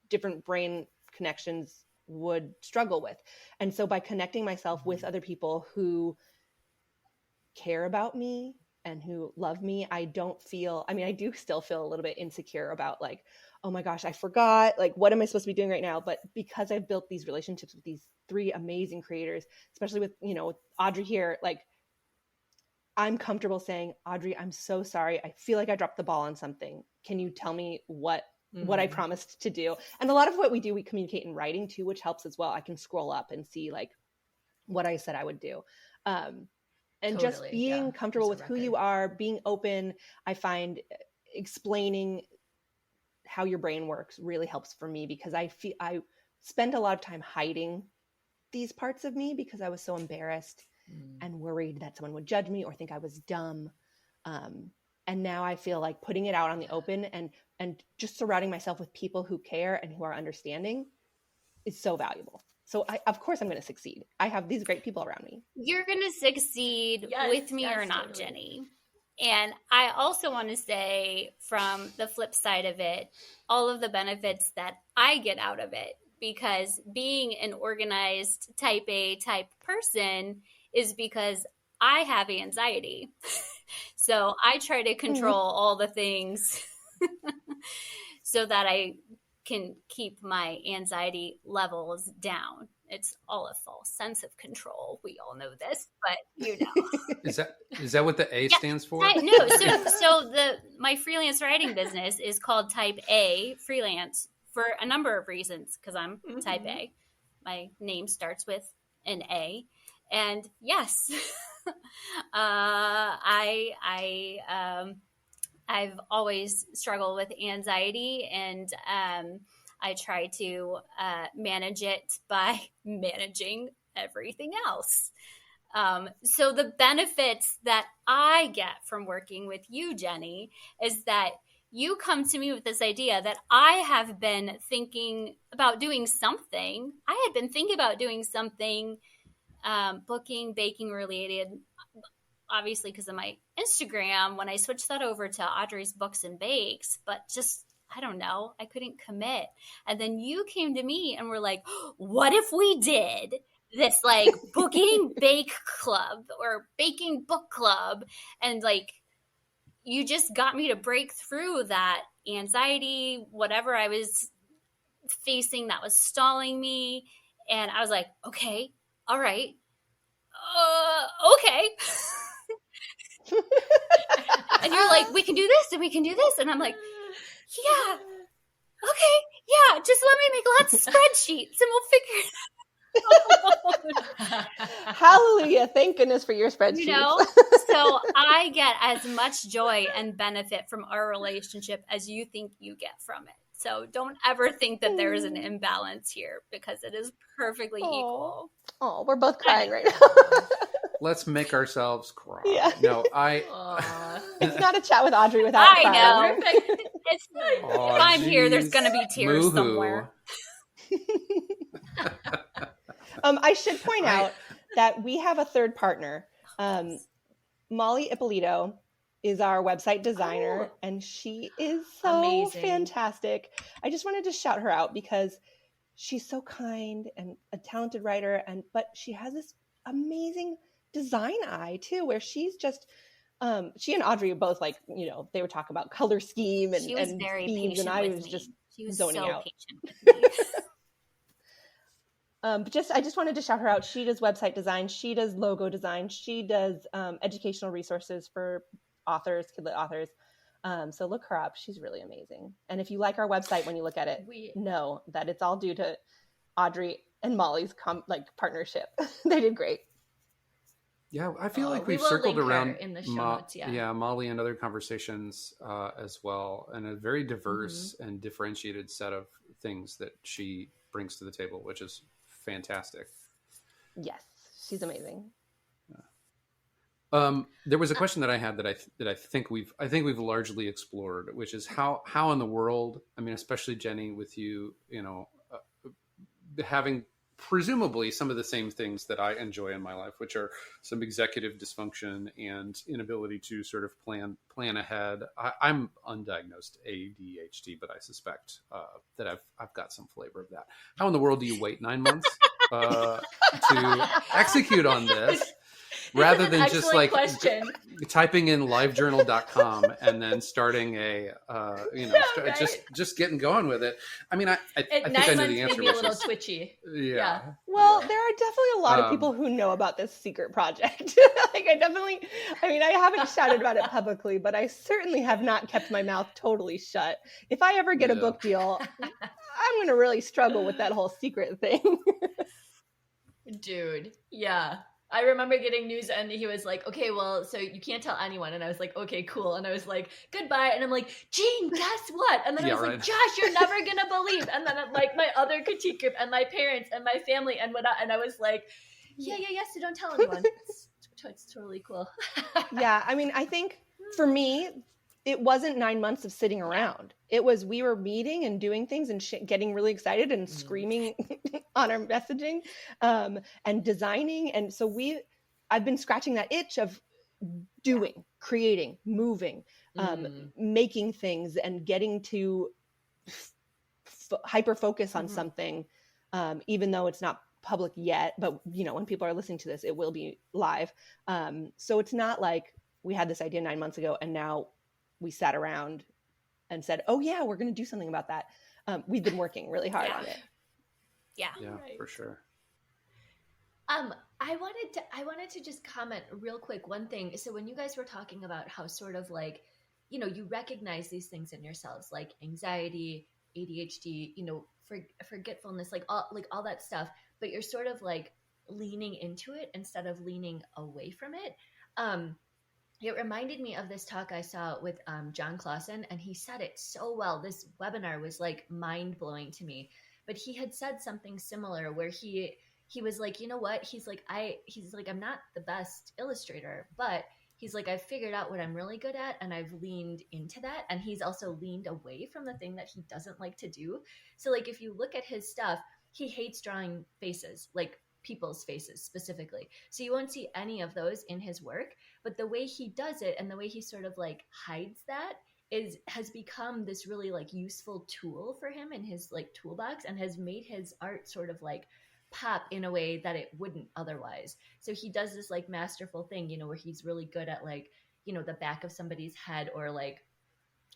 different brain connections would struggle with. And so by connecting myself with other people who care about me and who love me, I don't feel, I mean, I do still feel a little bit insecure about like, oh my gosh, I forgot, like, what am I supposed to be doing right now? But because I've built these relationships with these three amazing creators, especially with, you know, with Audrey here, like, I'm comfortable saying, Audrey, I'm so sorry. I feel like I dropped the ball on something. Can you tell me what I promised to do? And a lot of what we do, we communicate in writing too, which helps as well. I can scroll up and see like what I said I would do. And totally, just being comfortable with who you are, being open, I find explaining how your brain works really helps for me, because I spend a lot of time hiding these parts of me because I was so embarrassed and worried that someone would judge me or think I was dumb. And now I feel like putting it out on the open and just surrounding myself with people who care and who are understanding is so valuable. So of course I'm going to succeed. I have these great people around me. You're going to succeed with me or not, totally. Gennie. And I also want to say, from the flip side of it, all of the benefits that I get out of it, because being an organized type A type person is because I have anxiety. So I try to control all the things so that I can keep my anxiety levels down. It's all a false sense of control. We all know this, but you know. Is that what the A stands for? No. So my freelance writing business is called Type A freelance for a number of reasons, because I'm Type A. My name starts with an A, and yes, I've always struggled with anxiety, and I try to manage it by managing everything else. So the benefits that I get from working with you, Gennie, is that you come to me with this idea that I have been thinking about doing something. I had been thinking about doing something booking, baking related, obviously because of my Instagram, when I switched that over to Audrey's Books and Bakes, but just, I don't know, I couldn't commit. And then you came to me and were like, what if we did this like booking bake club or baking book club? And like, you just got me to break through that anxiety, whatever I was facing that was stalling me. And I was like, okay, all right, okay. And you're like, we can do this and we can do this. And I'm like, yeah, okay, yeah, just let me make lots of spreadsheets and we'll figure it out. Hallelujah. Thank goodness for your spreadsheets. You know, so I get as much joy and benefit from our relationship as you think you get from it. So don't ever think that there is an imbalance here, because it is perfectly equal. Oh, we're both crying right now. Let's make ourselves cry. Yeah. No, it's not a chat with Audrey without crying. I know. If I'm here, there's going to be tears somewhere. I should point out that we have a third partner. Molly Ippolito is our website designer, and she is so amazing. Fantastic. I just wanted to shout her out because she's so kind and a talented writer, but she has this amazing design eye too, where she's just she and Audrey are both like, you know, they were talking about color scheme and very themes, and I was just zoning out. Patient with me. But I just wanted to shout her out. She does website design. She does logo design. She does educational resources for authors, kidlit authors. So look her up. She's really amazing. And if you like our website, when you look at it, know that it's all due to Audrey and Molly's partnership. They did great. Yeah, I feel like we've circled around in the show notes, Molly and other conversations as well, and a very diverse and differentiated set of things that she brings to the table, which is fantastic. Yes. She's amazing. There was a question that I had that I think we've largely explored, which is how in the world, I mean, especially Gennie, with you, having presumably some of the same things that I enjoy in my life, which are some executive dysfunction and inability to sort of plan ahead. I'm undiagnosed ADHD, but I suspect that I've got some flavor of that. How in the world do you wait 9 months to execute on this? Rather than just like typing in livejournal.com and then starting a, right. just getting going with it. I mean, I think I know the answer. Maybe a little twitchy. Yeah. Well, there are definitely a lot of people who know about this secret project. Like I haven't shouted about it publicly, but I certainly have not kept my mouth totally shut. If I ever get a book deal, I'm going to really struggle with that whole secret thing. Dude. Yeah. I remember getting news and he was like, okay, well, so you can't tell anyone. And I was like, okay, cool. And I was like, goodbye. And I'm like, Jean, guess what? And then I was like, Josh, you're never going to believe. And then like my other critique group and my parents and my family and whatnot. And I was like, yeah. So don't tell anyone. It's totally cool. Yeah. I mean, I think for me, it wasn't 9 months of sitting around. It was, we were meeting and doing things and getting really excited and screaming on our messaging and designing. And so I've been scratching that itch of doing, creating, moving, making things and getting to hyper focus on something, even though it's not public yet. But, when people are listening to this, it will be live. So it's not like we had this idea 9 months ago and now we sat around and said, oh yeah, we're going to do something about that. We've been working really hard on it. Yeah, right. For sure. I wanted to just comment real quick one thing. So when you guys were talking about how sort of like, you recognize these things in yourselves, like anxiety, ADHD, forgetfulness, like all that stuff, but you're sort of like leaning into it instead of leaning away from it. It reminded me of this talk I saw with John Clausen, and he said it so well. This webinar was like mind blowing to me, but he had said something similar where he was like, you know what? He's like, I'm not the best illustrator, but he's like, I've figured out what I'm really good at and I've leaned into that. And he's also leaned away from the thing that he doesn't like to do. So like, if you look at his stuff, he hates drawing faces, like people's faces specifically. So you won't see any of those in his work, but the way he does it and the way he sort of like hides that has become this really like useful tool for him in his like toolbox and has made his art sort of like pop in a way that it wouldn't otherwise. So he does this like masterful thing, where he's really good at like, the back of somebody's head or like,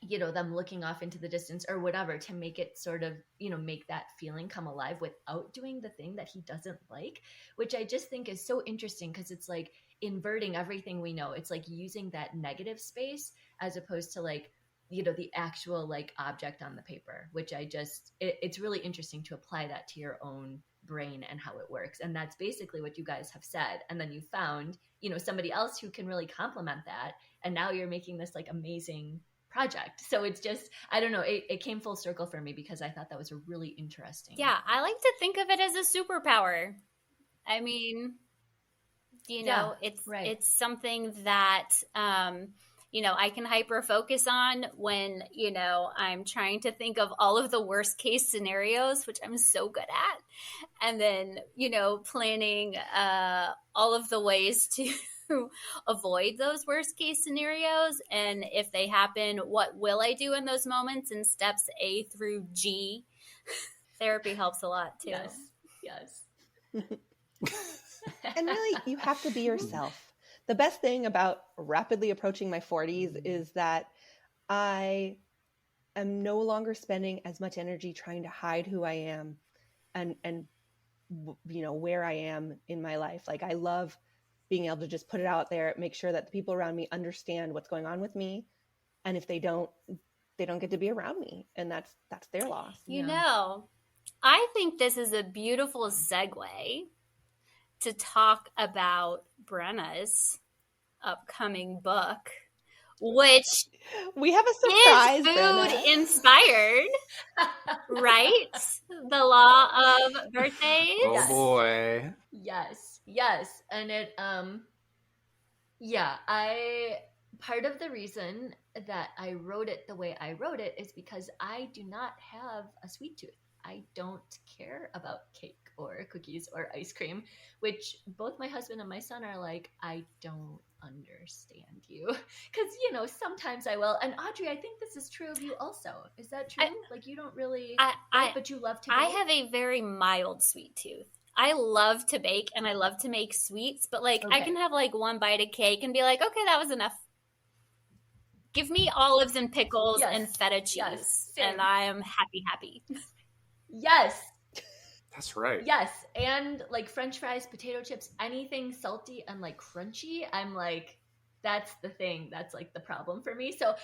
them looking off into the distance or whatever to make it sort of, make that feeling come alive without doing the thing that he doesn't like, which I just think is so interesting because it's like inverting everything we know. It's like using that negative space as opposed to like, the actual like object on the paper, which it's really interesting to apply that to your own brain and how it works. And that's basically what you guys have said. And then you found, somebody else who can really complement that. And now you're making this like amazing project. So it's just, I don't know, it came full circle for me because I thought that was a really interesting. Yeah, I like to think of it as a superpower. I mean, it's something that, I can hyper focus on when, I'm trying to think of all of the worst case scenarios, which I'm so good at. And then, planning all of the ways to avoid those worst case scenarios. And if they happen, what will I do in those moments in steps A through G? Therapy helps a lot too. Yes. And really, you have to be yourself. The best thing about rapidly approaching my 40s is that I am no longer spending as much energy trying to hide who I am and where I am in my life. Like I love being able to just put it out there, make sure that the people around me understand what's going on with me. And if they don't get to be around me, and that's their loss. I think this is a beautiful segue to talk about Brenna's upcoming book, which we have a surprise. Is food inspired, right? The Law of Birthdays. Oh boy! Yes. Yes. And it, yeah, part of the reason that I wrote it the way I wrote it is because I do not have a sweet tooth. I don't care about cake or cookies or ice cream, which both my husband and my son are like, I don't understand you. Because, you know, sometimes I will. And Audrey, I think this is true of you also. Is that true? Like, you don't really, but you love to bake? I have a very mild sweet tooth. I love to bake and I love to make sweets, but like I can have like one bite of cake and be like, okay, that was enough. Give me olives and pickles and feta cheese, and I am happy. Yes. That's right. Yes. And like French fries, potato chips, anything salty and like crunchy, I'm like, that's the thing. That's like the problem for me. So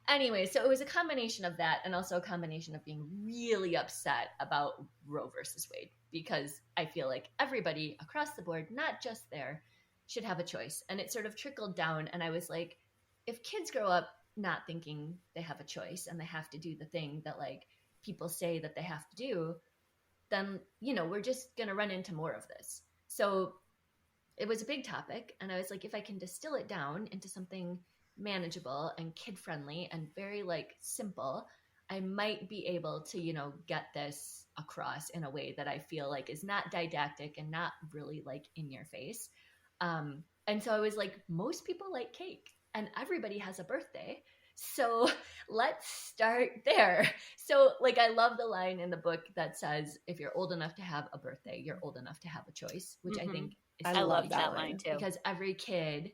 anyway, so it was a combination of that and also a combination of being really upset about Roe versus Wade, because I feel like everybody across the board, not just there, should have a choice. And it sort of trickled down. And I was like, if kids grow up not thinking they have a choice and they have to do the thing that like people say that they have to do, then, you know, we're just going to run into more of this. So it was a big topic. And I was like, if I can distill it down into something manageable and kid-friendly and very like simple, I might be able to, you know, get this across in a way that I feel like is not didactic and not really like in your face. And so I was like, most people like cake and everybody has a birthday. So let's start there. So like, I love the line in the book that says, if you're old enough to have a birthday, you're old enough to have a choice, which I think is I love that line too. Because every kid,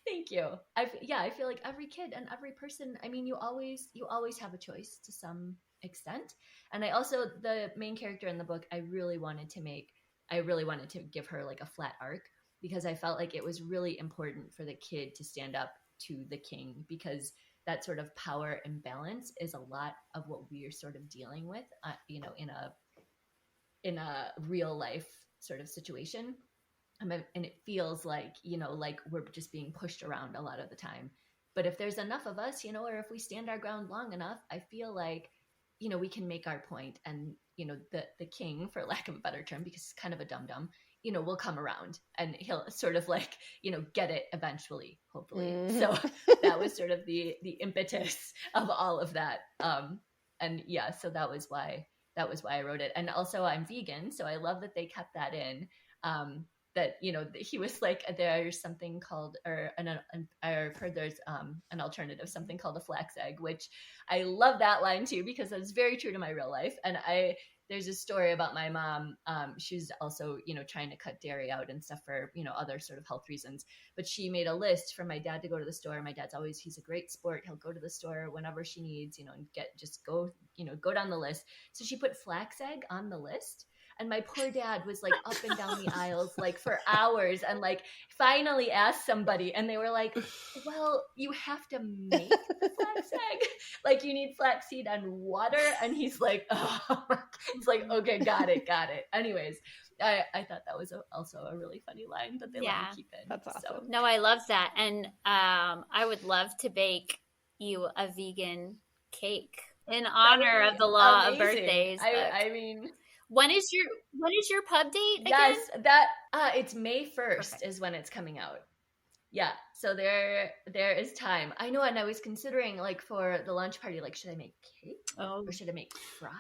thank you. I feel like every kid and every person, I mean, you always have a choice to some extent. And I also, the main character in the book, I really wanted to give her like a flat arc, because I felt like it was really important for the kid to stand up to the king, because that sort of power imbalance is a lot of what we are sort of dealing with, you know, in a real life sort of situation. And it feels like, you know, like we're just being pushed around a lot of the time. But if there's enough of us, you know, or if we stand our ground long enough, I feel like, you know, we can make our point, and, you know, the king, for lack of a better term, because he's kind of a dum-dum, you know, will come around and he'll sort of like, you know, get it eventually, hopefully. So that was sort of the impetus of all of that. And yeah, so that was why I wrote it. And also I'm vegan, so I love that they kept that in. That, you know, he was like, there's something called, I've heard there's an alternative, something called a flax egg, which I love that line too, because that's very true to my real life. And there's a story about my mom. She's also, you know, trying to cut dairy out and stuff for, you know, other sort of health reasons. But she made a list for my dad to go to the store. My dad's he's a great sport. He'll go to the store whenever she needs, you know, and go down the list. So she put flax egg on the list. And my poor dad was like up and down the aisles, like for hours, and like finally asked somebody, and they were like, well, you have to make the flax egg. Like, you need flaxseed and water. And he's like, oh, it's like, okay, got it. Anyways, I thought that was also a really funny line that they let me keep in. That's awesome. So. No, I love that. And I would love to bake you a vegan cake in honor of the law of birthdays. I mean... When is your pub date again? Yes, it's May 1st. Perfect. Is when it's coming out. Yeah, so there is time. I know, and I was considering, like, for the lunch party, like, should I make cake or should I make fries?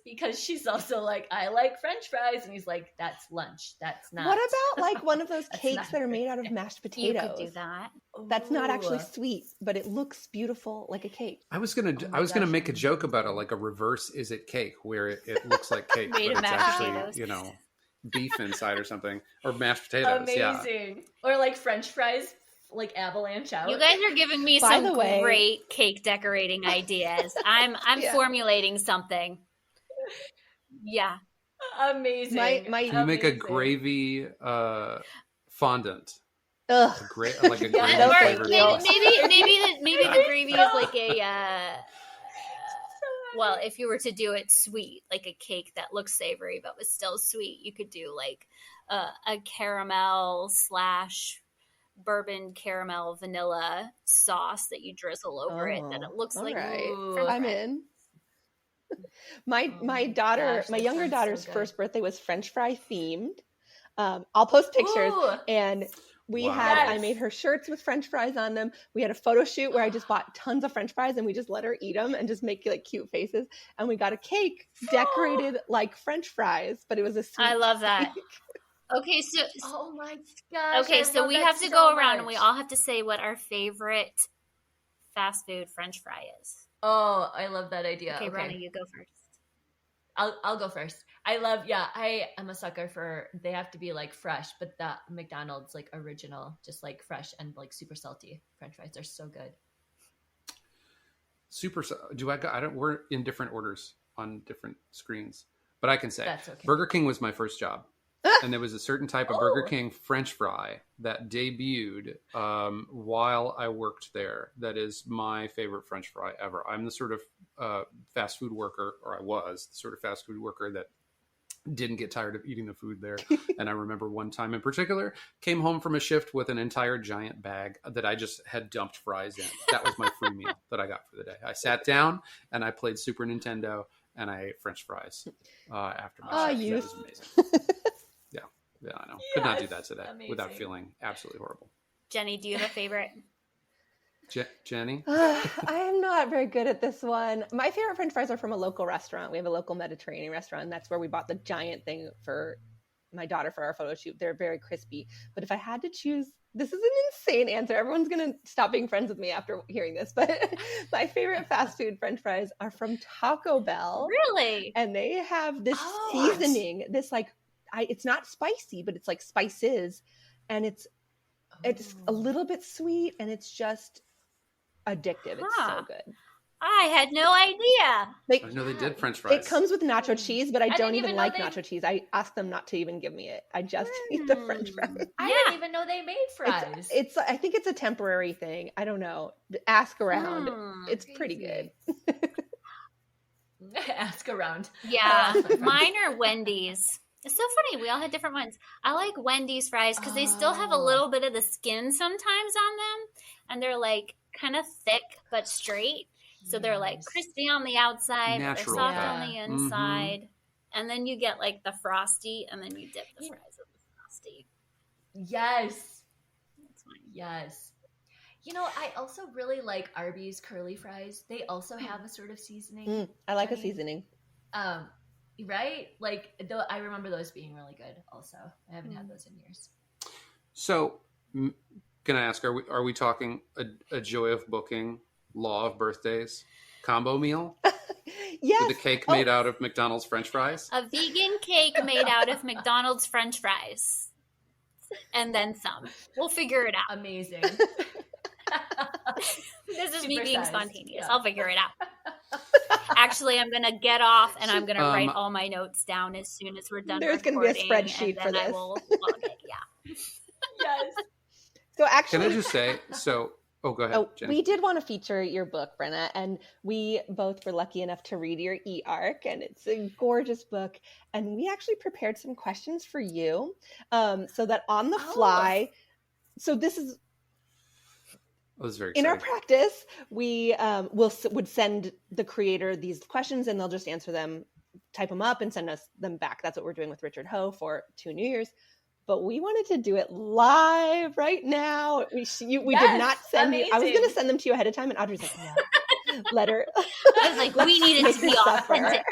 Because she's also like, I like French fries, and he's like, that's lunch. That's not. What about like one of those cakes that are made out of mashed potatoes? You could do that. That's not actually sweet, but it looks beautiful like a cake. I was gonna make a joke about it, like a reverse is it cake, where it looks like cake, but it's actually potatoes. You know, beef inside or something, or mashed potatoes. Amazing. Yeah. Or like French fries, like avalanche out. You guys are giving me some great cake decorating ideas. I'm formulating something. Yeah. Amazing. Can you make a gravy fondant? Ugh. Like a gravy flavored maybe the gravy is like a well, if you were to do it sweet, like a cake that looks savory but was still sweet, you could do like a caramel / bourbon caramel vanilla sauce that you drizzle over it, that it looks like I'm in. My younger daughter's first birthday was French fry themed. I'll post pictures. Ooh. And we Wow. had, Yes. I made her shirts with French fries on them. We had a photo shoot where I just bought tons of French fries and we just let her eat them and just make like cute faces. And we got a cake decorated like French fries, but it was a sweet I love that. cake. Okay, so Oh my gosh. okay, I so love we that have to so go around and we much. all have to say what our favorite fast food French fry is. Oh, I love that idea. Okay, Okay. Rona, you go first. I'll go first. I am a sucker for, they have to be like fresh, but that McDonald's like original, just like fresh and like super salty French fries are so good. We're in different orders on different screens, but I can say That's okay. Burger King was my first job. And there was a certain type of Burger King French fry that debuted while I worked there. That is my favorite French fry ever. I'm the sort of fast food worker, or I was the sort of fast food worker that didn't get tired of eating the food there. And I remember one time in particular, came home from a shift with an entire giant bag that I just had dumped fries in. That was my free meal that I got for the day. I sat down and I played Super Nintendo and I ate French fries after my shift. That was amazing. Yeah, I know. Could not do that today without feeling absolutely horrible. Gennie, do you have a favorite? Gennie? I am not very good at this one. My favorite French fries are from a local restaurant. We have a local Mediterranean restaurant, and that's where we bought the giant thing for my daughter for our photo shoot. They're very crispy. But if I had to choose, this is an insane answer. Everyone's going to stop being friends with me after hearing this. But my favorite fast food French fries are from Taco Bell. Really? And they have this seasoning, this like, it's not spicy, but it's like spices, and it's a little bit sweet, and it's just addictive. It's so good. I had no idea. I know they did French fries. It comes with nacho cheese, but I don't even like they... nacho cheese. I asked them not to even give me it. I just eat the French fries. I didn't even know they made fries. It's I think it's a temporary thing. I don't know. Ask around. It's crazy. pretty good. Ask around. Yeah, mine are Wendy's. It's so funny. We all had different ones. I like Wendy's fries because they still have a little bit of the skin sometimes on them. And they're like kind of thick but straight. So they're like crispy on the outside. Natural, they're soft on the inside. Mm-hmm. And then you get like the frosty and then you dip the fries in the frosty. Yes. That's fine. Yes. You know, I also really like Arby's curly fries. They also have a sort of seasoning. I like a seasoning. Right? Like, I remember those being really good also. I haven't had those in years. So, can I ask, are we talking a joy of booking, law of birthdays combo meal? Yes. With a cake made out of McDonald's French fries? A vegan cake made out of McDonald's French fries. And then some. We'll figure it out. Amazing. This is me being spontaneous. Yeah. I'll figure it out. Actually, I'm going to get off and I'm going to write all my notes down as soon as we're done. There's going to be a spreadsheet for this. I will log it. Yeah. Yes. So actually, can I just say, go ahead, Jenny. We did want to feature your book, Brenna, and we both were lucky enough to read your e-arc, and it's a gorgeous book. And we actually prepared some questions for you, so that on the fly. So this is. That was very exciting. In our practice, we would send the creator these questions, and they'll just answer them, type them up, and send us them back. That's what we're doing with Richard Ho for 2 New Years. But we wanted to do it live right now. We did not send you. I was going to send them to you ahead of time, and Audrey's like, no, let her. I was like, we needed to be authentic.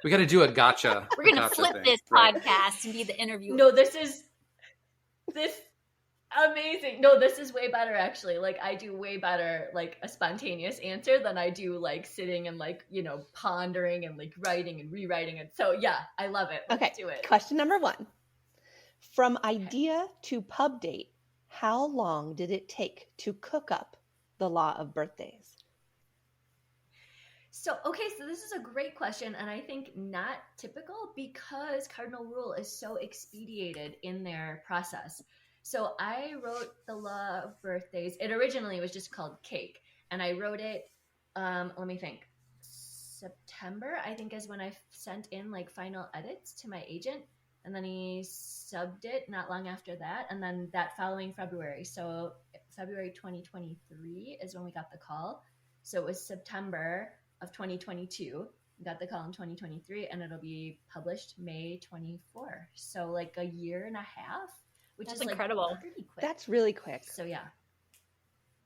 We got to do a gotcha. We're going to flip this podcast and be the interviewer. No, this amazing. No, this is way better actually. Like, I do way better like a spontaneous answer than I do like sitting and like, you know, pondering and like writing and rewriting it. So yeah, I love it. Let's do it. Question number 1. From idea to pub date, how long did it take to cook up the law of birthdays? So this is a great question, and I think not typical because Cardinal Rule is so expedited in their process. So I wrote the law of birthdays. It originally was just called Cake, and I wrote it, let me think, September, I think, is when I sent in like final edits to my agent. And then he subbed it not long after that. And then that following February. So February 2023 is when we got the call. So it was September of 2022 got the call in 2023, and it'll be published May 24. So like a year and a half, which That's is incredible. Like pretty quick. That's really quick. So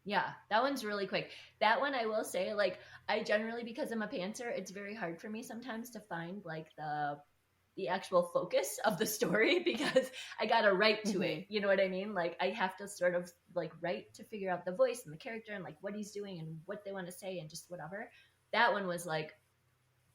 yeah, that one's really quick. That one, I will say, like, I generally, because I'm a pantser, it's very hard for me sometimes to find like the actual focus of the story, because I gotta write to it. You know what I mean? Like, I have to sort of like write to figure out the voice and the character and like what he's doing and what they want to say and just whatever. That one was like,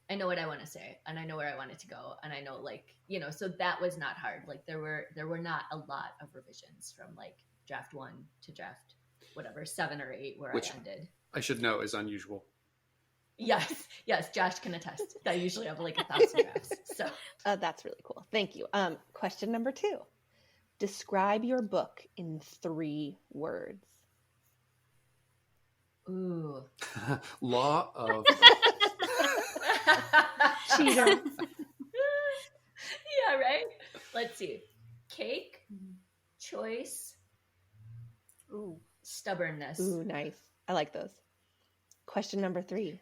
I know what I want to say and I know where I want it to go, and I know, like, you know, so that was not hard. Like there were not a lot of revisions from like draft 1 to draft whatever 7 or 8 where Which I ended. I should know is unusual. Yes, Josh can attest. I usually have like 1,000 drafts. So That's really cool. Thank you. Question number 2. Describe your book in 3 words. ooh. Law of Cheater. Yeah, right? Let's see. Cake, choice, stubbornness. Ooh, nice. I like those. Question number 3.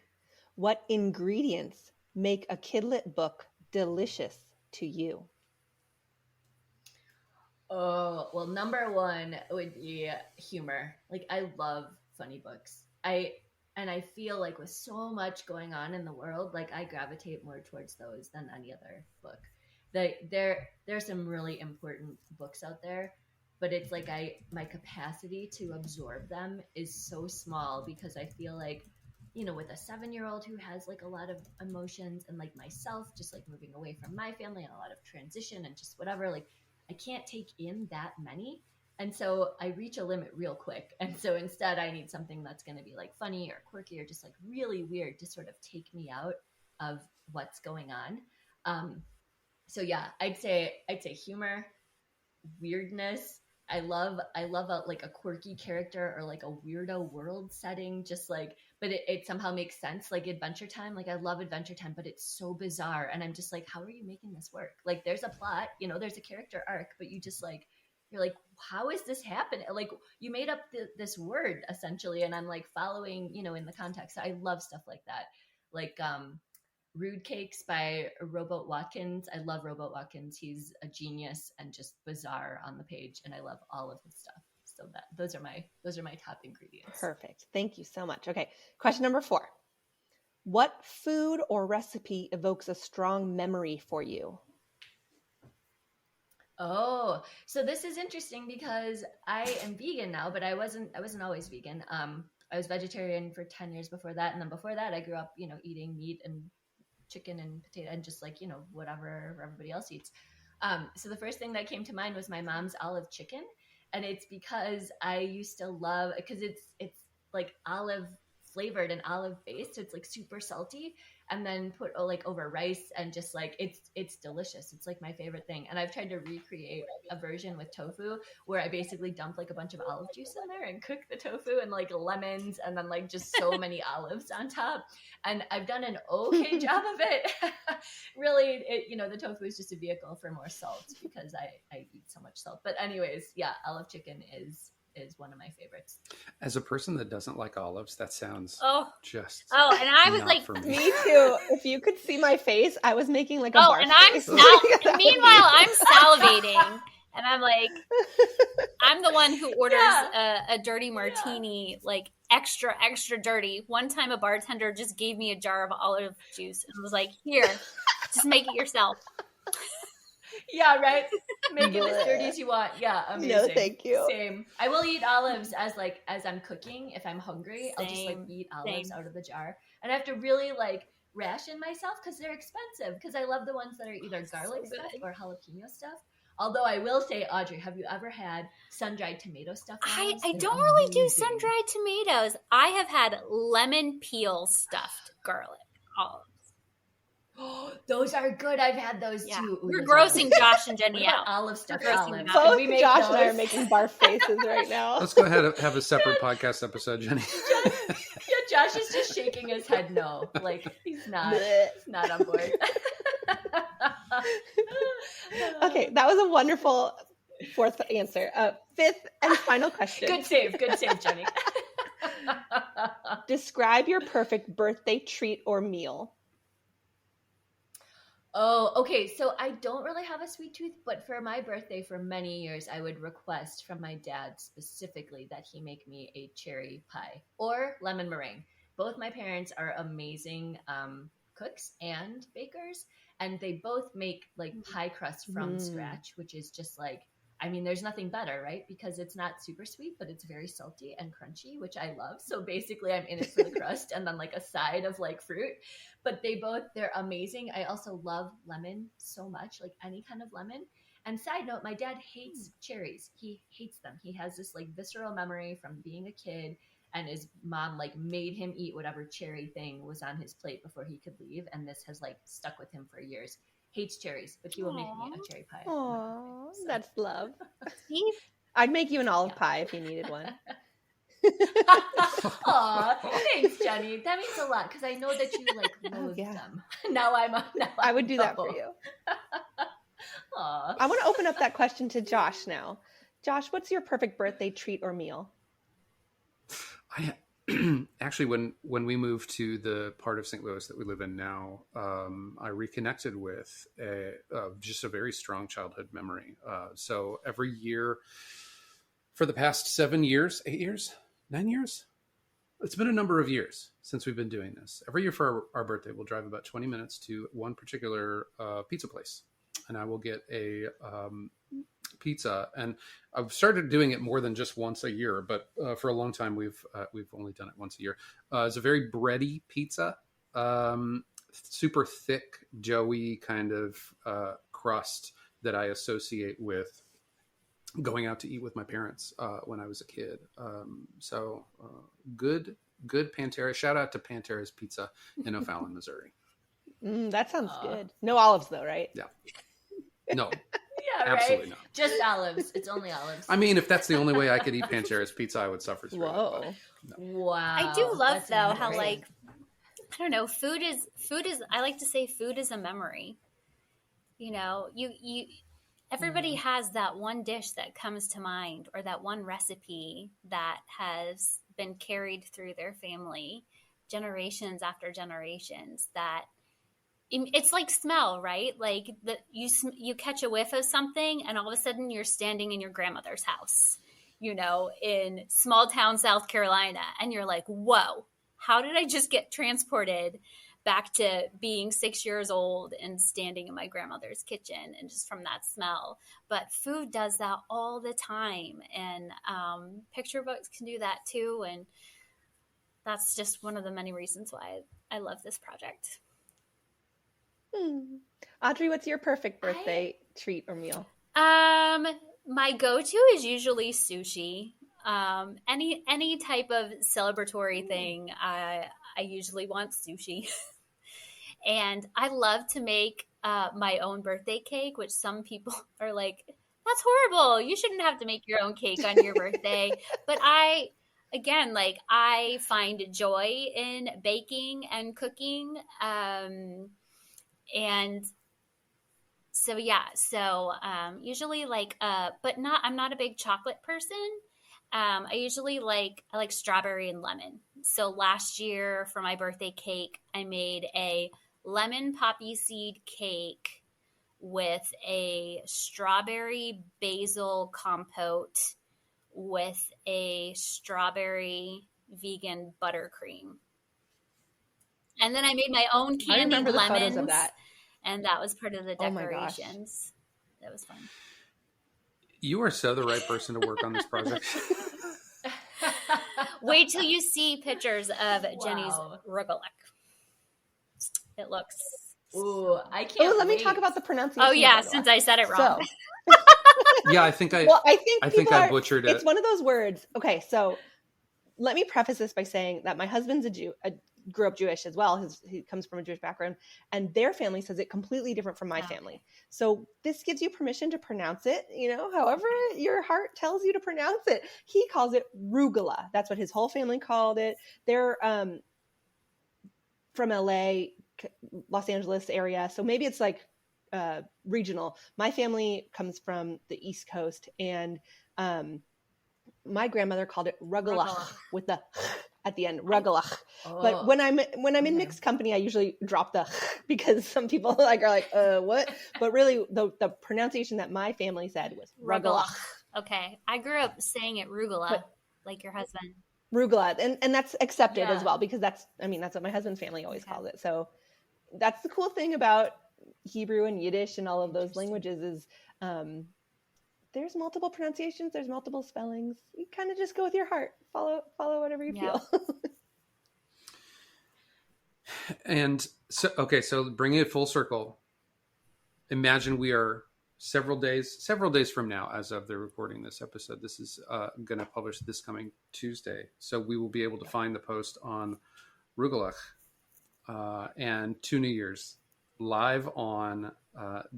What ingredients make a kidlit book delicious to you? Oh, well, number 1 would be humor. Like, I love funny books. And I feel like with so much going on in the world, like I gravitate more towards those than any other book. There's some really important books out there, but it's like my capacity to absorb them is so small, because I feel like, you know, with a 7-year-old who has like a lot of emotions, and like myself, just like moving away from my family and a lot of transition and just whatever, like I can't take in that many. And so I reach a limit real quick. And so instead I need something that's going to be like funny or quirky or just like really weird to sort of take me out of what's going on. So yeah, I'd say humor, weirdness. I love like a quirky character or like a weirdo world setting, just like, but it somehow makes sense. Like Adventure Time, like I love Adventure Time, but it's so bizarre. And I'm just like, how are you making this work? Like there's a plot, you know, there's a character arc, but you just like, you're like, how is this happening? Like you made up this word essentially. And I'm like following, you know, in the context. I love stuff like that. Like, Rude Cakes by Robot Watkins. I love Robot Watkins. He's a genius and just bizarre on the page, and I love all of his stuff. So those are my top ingredients. Perfect. Thank you so much. Okay. Question number 4. What food or recipe evokes a strong memory for you? Oh, so this is interesting because I am vegan now, but I wasn't always vegan. I was vegetarian for 10 years before that. And then before that, I grew up, you know, eating meat and chicken and potato and just like, you know, whatever everybody else eats. So the first thing that came to mind was my mom's olive chicken. And it's because I used to love, because it's like olive flavored and olive based. So it's like super salty, and then put like over rice, and just like, it's delicious. It's like my favorite thing. And I've tried to recreate a version with tofu where I basically dump like a bunch of olive juice in there and cook the tofu and like lemons and then like just so many olives on top. And I've done an okay job of it. Really, you know, the tofu is just a vehicle for more salt because I eat so much salt. But anyways, yeah, olive chicken is one of my favorites. As a person that doesn't like olives, that sounds just and I was like, me too. If you could see my face, I was making like a barf and I'm face. meanwhile I'm salivating, and I'm like, I'm the one who orders a dirty martini, like extra dirty. One time a bartender just gave me a jar of olive juice and was like, here, just make it yourself. Yeah, right. Make it as dirty as you want. Yeah, amazing. No, thank you. Same. I will eat olives as I'm cooking. If I'm hungry, I'll just like eat olives out of the jar. And I have to really like ration myself because they're expensive. Because I love the ones that are either garlic stuff or jalapeno stuff. Although I will say, Audrey, have you ever had sun-dried tomato stuff? I don't really do sun-dried tomatoes. I have had lemon peel stuffed garlic olives. Oh, those are good. I've had those too. Ooh, we're grossing Josh and Jenny out. Olive stuffed olives. Both Josh and I are making barf faces right now. Let's go ahead and have a separate podcast episode, Jenny. Josh is just shaking his head no. Like he's not on board. Okay, that was a wonderful 4th answer. 5th and final question. Good save, Jenny. Describe your perfect birthday treat or meal. Oh, okay. So I don't really have a sweet tooth, but for my birthday for many years, I would request from my dad specifically that he make me a cherry pie or lemon meringue. Both my parents are amazing cooks and bakers, and they both make like pie crust from scratch, which is just like, I mean, there's nothing better, right? Because it's not super sweet, but it's very salty and crunchy, which I love. So basically I'm in it for the crust and then like a side of like fruit, but they're amazing. I also love lemon so much, like any kind of lemon. And side note, my dad hates cherries. He hates them. He has this like visceral memory from being a kid, and his mom like made him eat whatever cherry thing was on his plate before he could leave. And this has like stuck with him for years. Hates cherries, but he will make me a cherry pie. Aww, so. That's love. I'd make you an olive pie if you needed one. Aw, thanks, Gennie. That means a lot because I know that you like loathe them. Now I would do that for you. Aw. I want to open up that question to Josh now. Josh, what's your perfect birthday treat or meal? Actually, when we moved to the part of St. Louis that we live in now, I reconnected with just a very strong childhood memory. So every year for the past 7 years, 8 years, 9 years, it's been a number of years since we've been doing this. Every year for our birthday, we'll drive about 20 minutes to one particular pizza place, and I will get a pizza. And I've started doing it more than just once a year, but for a long time we've only done it once a year. It's a very bready pizza, super thick, doughy kind of crust that I associate with going out to eat with my parents when I was a kid. So good Pantera. Shout out to Pantera's Pizza in O'Fallon, Missouri. That sounds good. No olives though, right? Yeah. No. Yeah, absolutely right? not. Just olives. It's only olives. I mean, if that's the only way I could eat Pantera's Pizza, I would suffer through Whoa. it. No. Wow. I do love That's though how amazing. like, I don't know, food is I like to say food is a memory. You know, you everybody has that one dish that comes to mind, or that one recipe that has been carried through their family generations after generations, that it's like smell, right? Like you catch a whiff of something and all of a sudden you're standing in your grandmother's house, you know, in small town South Carolina, and you're like, whoa, how did I just get transported back to being 6 years old and standing in my grandmother's kitchen, and just from that smell? But food does that all the time, and picture books can do that too, and that's just one of the many reasons why I love this project. Audrey, what's your perfect birthday treat or meal? My go-to is usually sushi. Any type of celebratory thing, I usually want sushi. And I love to make my own birthday cake, which some people are like, that's horrible. You shouldn't have to make your own cake on your birthday. But I find joy in baking and cooking. And so, yeah, usually I'm not a big chocolate person. I usually I like strawberry and lemon. So last year for my birthday cake, I made a lemon poppy seed cake with a strawberry basil compote with a strawberry vegan buttercream. And then I made my own candied lemons, of that. And that was part of the decorations. That was fun. You are so the right person to work on this project. Wait till you see pictures of Gennie's rugelach. It looks. Ooh, I can't. Let me talk about the pronunciation. Oh yeah, since I said it wrong. So, yeah, I think I butchered it. It's one of those words. Okay, so let me preface this by saying that my husband's a Jew. Grew up Jewish as well. He comes from a Jewish background, and their family says it completely different from my family. So this gives you permission to pronounce it, however your heart tells you to pronounce it. He calls it rugula. That's what his whole family called it. They're from LA, Los Angeles area. So maybe it's like regional. My family comes from the East Coast, and my grandmother called it rugelach with the at the end, rugalach. Oh. But when I'm in mixed company, I usually drop the because some people are like, what? But really, the pronunciation that my family said was rugalach. Okay, I grew up saying it rugula, like your husband. Rugula, and that's accepted as well because that's what my husband's family always calls it. So that's the cool thing about Hebrew and Yiddish and all of those languages is there's multiple pronunciations, there's multiple spellings. You kind of just go with your heart, follow whatever you feel. And so bringing it full circle, imagine we are several days from now, as of the recording this episode. This is going to publish this coming Tuesday. So we will be able to find the post on Rugelach and 2 New Years live on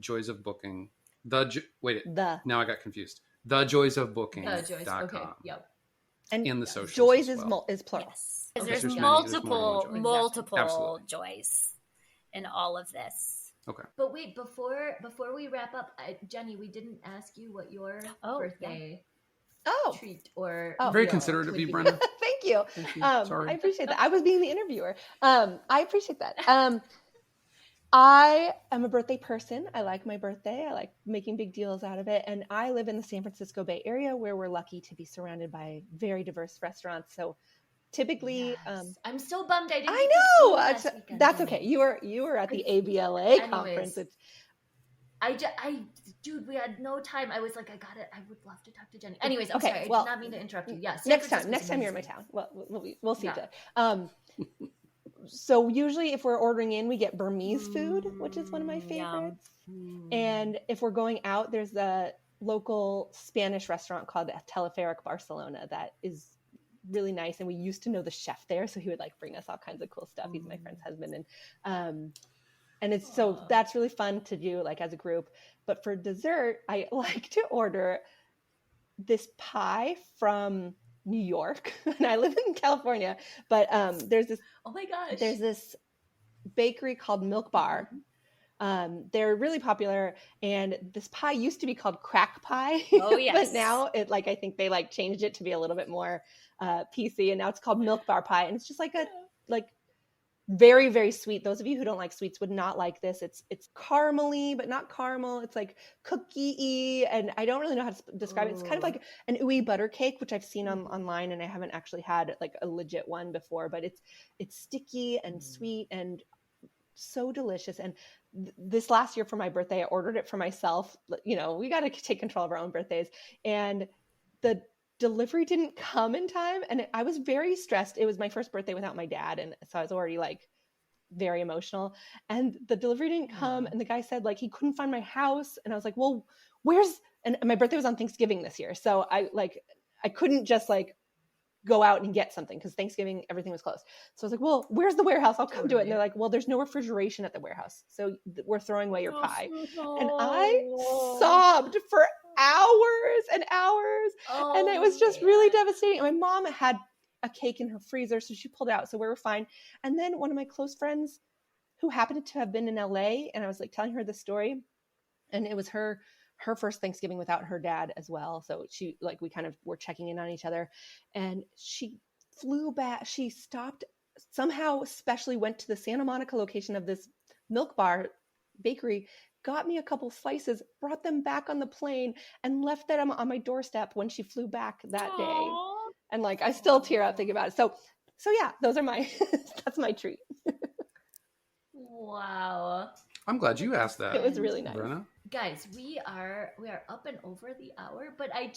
Joys of Booking. Now I got confused. The Joys of Booking. Okay. Yep. And in the socials. Joys as well. is plural. Yes. Okay. There's There's multiple Absolutely. joys in all of this. Okay. But wait, before we wrap up, Gennie, we didn't ask you what your birthday treat or very considerate of you, Brenda. Thank you. Sorry. I appreciate that. I was being the interviewer. I appreciate that. I am a birthday person. I like my birthday. I like making big deals out of it. And I live in the San Francisco Bay Area where we're lucky to be surrounded by very diverse restaurants. So typically, I'm so bummed I didn't. I know. That's okay. You were at the ABLA conference. Dude, we had no time. I was like, I would love to talk to Gennie. Anyways, I'm sorry. I did not mean to interrupt you. Yes. Next time you're in my town. Well, we'll see. So usually if we're ordering in, we get Burmese food, which is one of my favorites. And if we're going out, there's a local Spanish restaurant called Teleferic Barcelona that is really nice. And we used to know the chef there. So he would like bring us all kinds of cool stuff. He's my friend's husband. And it's so that's really fun to do like as a group. But for dessert, I like to order this pie from New York, and I live in California, but there's this bakery called Milk Bar. They're really popular, and this pie used to be called crack pie. Oh yes. But now I think they like changed it to be a little bit more PC, and now it's called Milk Bar pie, and it's just like very, very sweet. Those of you who don't like sweets would not like this. It's caramely, but not caramel. It's like cookie-y, and I don't really know how to describe it. It's kind of like an ooey butter cake, which I've seen online, and I haven't actually had like a legit one before. But it's sticky and sweet and so delicious. And this last year for my birthday, I ordered it for myself. You know, we got to take control of our own birthdays, and the delivery didn't come in time, and I was very stressed. It was my first birthday without my dad, and so I was already like very emotional, and the delivery didn't come. And the guy said like he couldn't find my house, and I was like, well, and my birthday was on Thanksgiving this year, so I couldn't just like go out and get something because Thanksgiving everything was closed. So I was like, well, where's the warehouse? I'll come to it. And they're like, well, there's no refrigeration at the warehouse, so we're throwing away your pie. And I sobbed for hours and hours, and it was just really devastating. And my mom had a cake in her freezer, so she pulled it out, so we were fine. And then one of my close friends who happened to have been in LA, and I was like telling her the story, and it was her first Thanksgiving without her dad as well. So she like we kind of were checking in on each other, and she flew back. She stopped somehow, especially went to the Santa Monica location of this Milk Bar bakery, got me a couple slices, brought them back on the plane, and left them on my doorstep when she flew back that day. And like, I still tear up thinking about it. So yeah, those are that's my treat. Wow. I'm glad you asked that. It was really nice. Brenna? Guys, we are up and over the hour, but I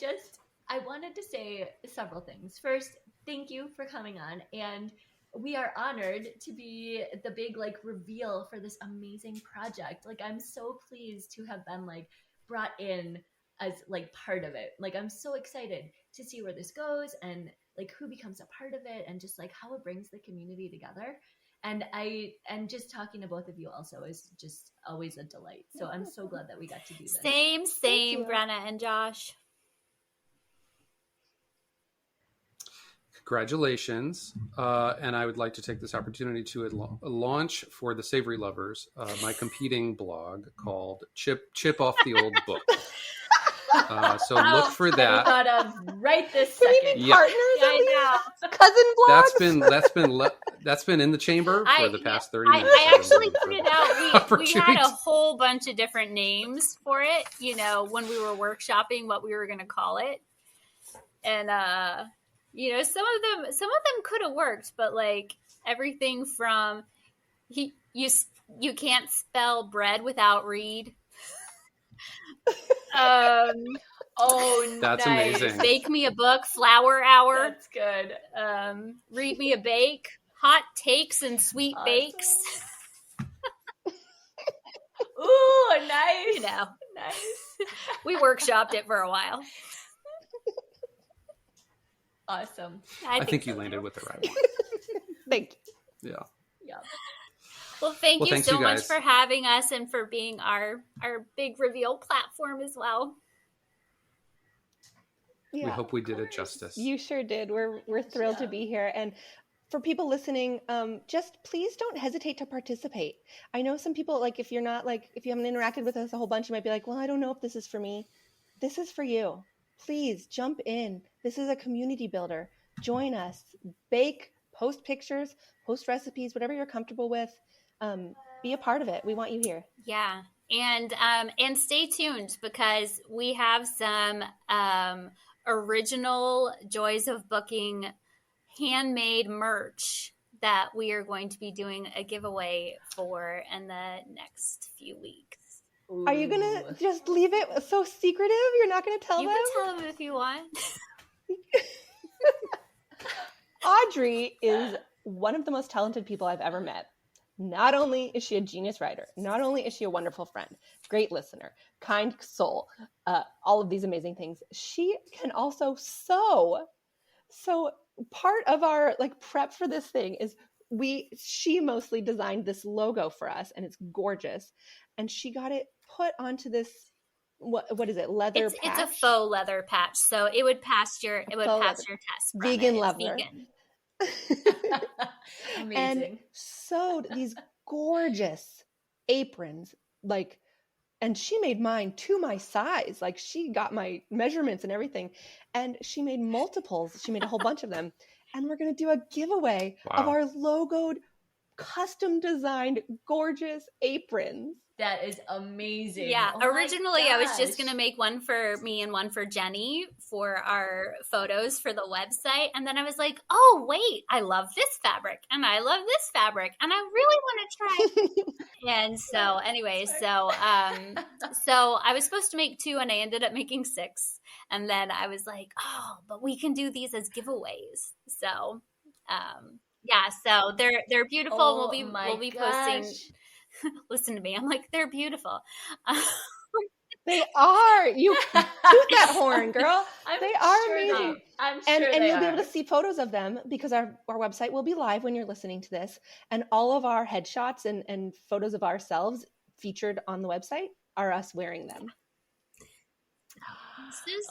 wanted to say several things. First, thank you for coming on, and we are honored to be the big like reveal for this amazing project. Like, I'm so pleased to have been like brought in as like part of it. Like, I'm so excited to see where this goes and like who becomes a part of it and just like how it brings the community together. And just talking to both of you also is just always a delight. So I'm so glad that we got to do this. Same, Brenna and Josh. Congratulations. And I would like to take this opportunity to launch for the Savory Lovers, my competing blog called Chip Off the Old Book. So look for that. Thought of right this Can we second. be Yeah. partners Yeah, at least? I know. Cousin blogs? That's been in the chamber for the past 30 minutes. I actually put it out. We had a Opportunities. whole bunch of different names for it, you know, when we were workshopping what we were going to call it. And, you know, some of them could have worked, but like everything from you can't spell bread without read. Oh, That's nice. amazing. Bake me a book, flower hour. That's good. Read me a bake, hot takes and sweet Awesome. bakes. Ooh, nice. You know, Nice. we workshopped it for a while. Awesome. I think you so. landed with the right one. Thank you. Yeah. Yeah. Well, thank you thanks, so you much guys. for having us and for being our big reveal platform as well. Yeah. We hope we did it justice. You sure did. We're thrilled to be here. And for people listening, just please don't hesitate to participate. I know some people, like if you haven't interacted with us a whole bunch, you might be like, well, I don't know if this is for me. This is for you. Please jump in. This is a community builder. Join us. Bake, post pictures, post recipes, whatever you're comfortable with. Be a part of it. We want you here. Yeah. And stay tuned because we have some original Joys of Booking handmade merch that we are going to be doing a giveaway for in the next few weeks. Ooh. Are you going to just leave it so secretive? You're not going to tell You them? can tell them if you want. Audrey is one of the most talented people I've ever met. Not only is she a genius writer, not only is she a wonderful friend, great listener, kind soul, all of these amazing things, she can also sew. So part of our prep for this thing is she mostly designed this logo for us, and it's gorgeous. And she got it put onto this, what is it, leather patch? It's a faux leather patch, so it would pass your test. Vegan leather. Vegan. Amazing. And sewed these gorgeous aprons, and she made mine to my size. She got my measurements and everything, and she made multiples. She made a whole bunch of them, and we're going to do a giveaway of our logoed, custom designed, gorgeous aprons. That is amazing. Yeah. Oh my Originally, I was just gosh. going to make one for me and one for Gennie for our photos for the website. And then I was like, oh, wait, I love this fabric and I love this fabric and I really want to try. And so anyway, so I was supposed to make 2 and I ended up making 6. And then I was like, oh, but we can do these as giveaways. So, yeah, so they're beautiful. Oh We'll be gosh. posting. Listen to me. I'm like, they're beautiful. They are. You toot that horn, girl. They are amazing. I'm sure And they you'll be are. able to see photos of them because our website will be live when you're listening to this. And all of our headshots and photos of ourselves featured on the website are us wearing them.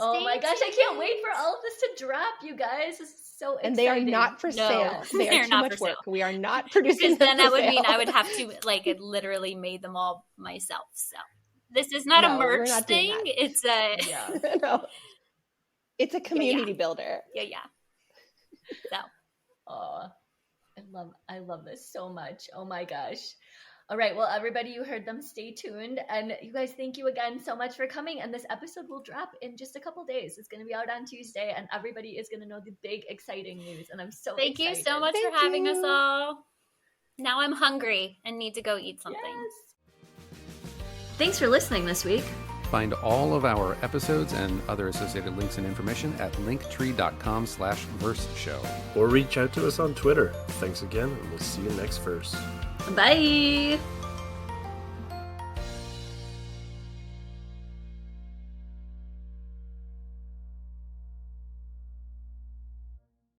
Oh my gosh, I can't wait for all of this to drop, you guys. This is so exciting. And they are not for sale. They they're are too not much for work. sale. We are not producing Because them then that for would mean sale. I would have to I literally made them all myself. So this is not No, a we're merch not doing thing. that. It's a Yeah. No. It's a community builder. yeah. So Oh, I love this so much. Oh my gosh. All right. Well, everybody, you heard them. Stay tuned. And you guys, thank you again so much for coming. And this episode will drop in just a couple days. It's going to be out on Tuesday and everybody is going to know the big, exciting news. And I'm so thank you excited. so much Thank for having us you. all. Now I'm hungry and need to go eat something. Yes. Thanks for listening this week. Find all of our episodes and other associated links and information at linktree.com/VerseShow. Or reach out to us on Twitter. Thanks again, and we'll see you next verse. Bye.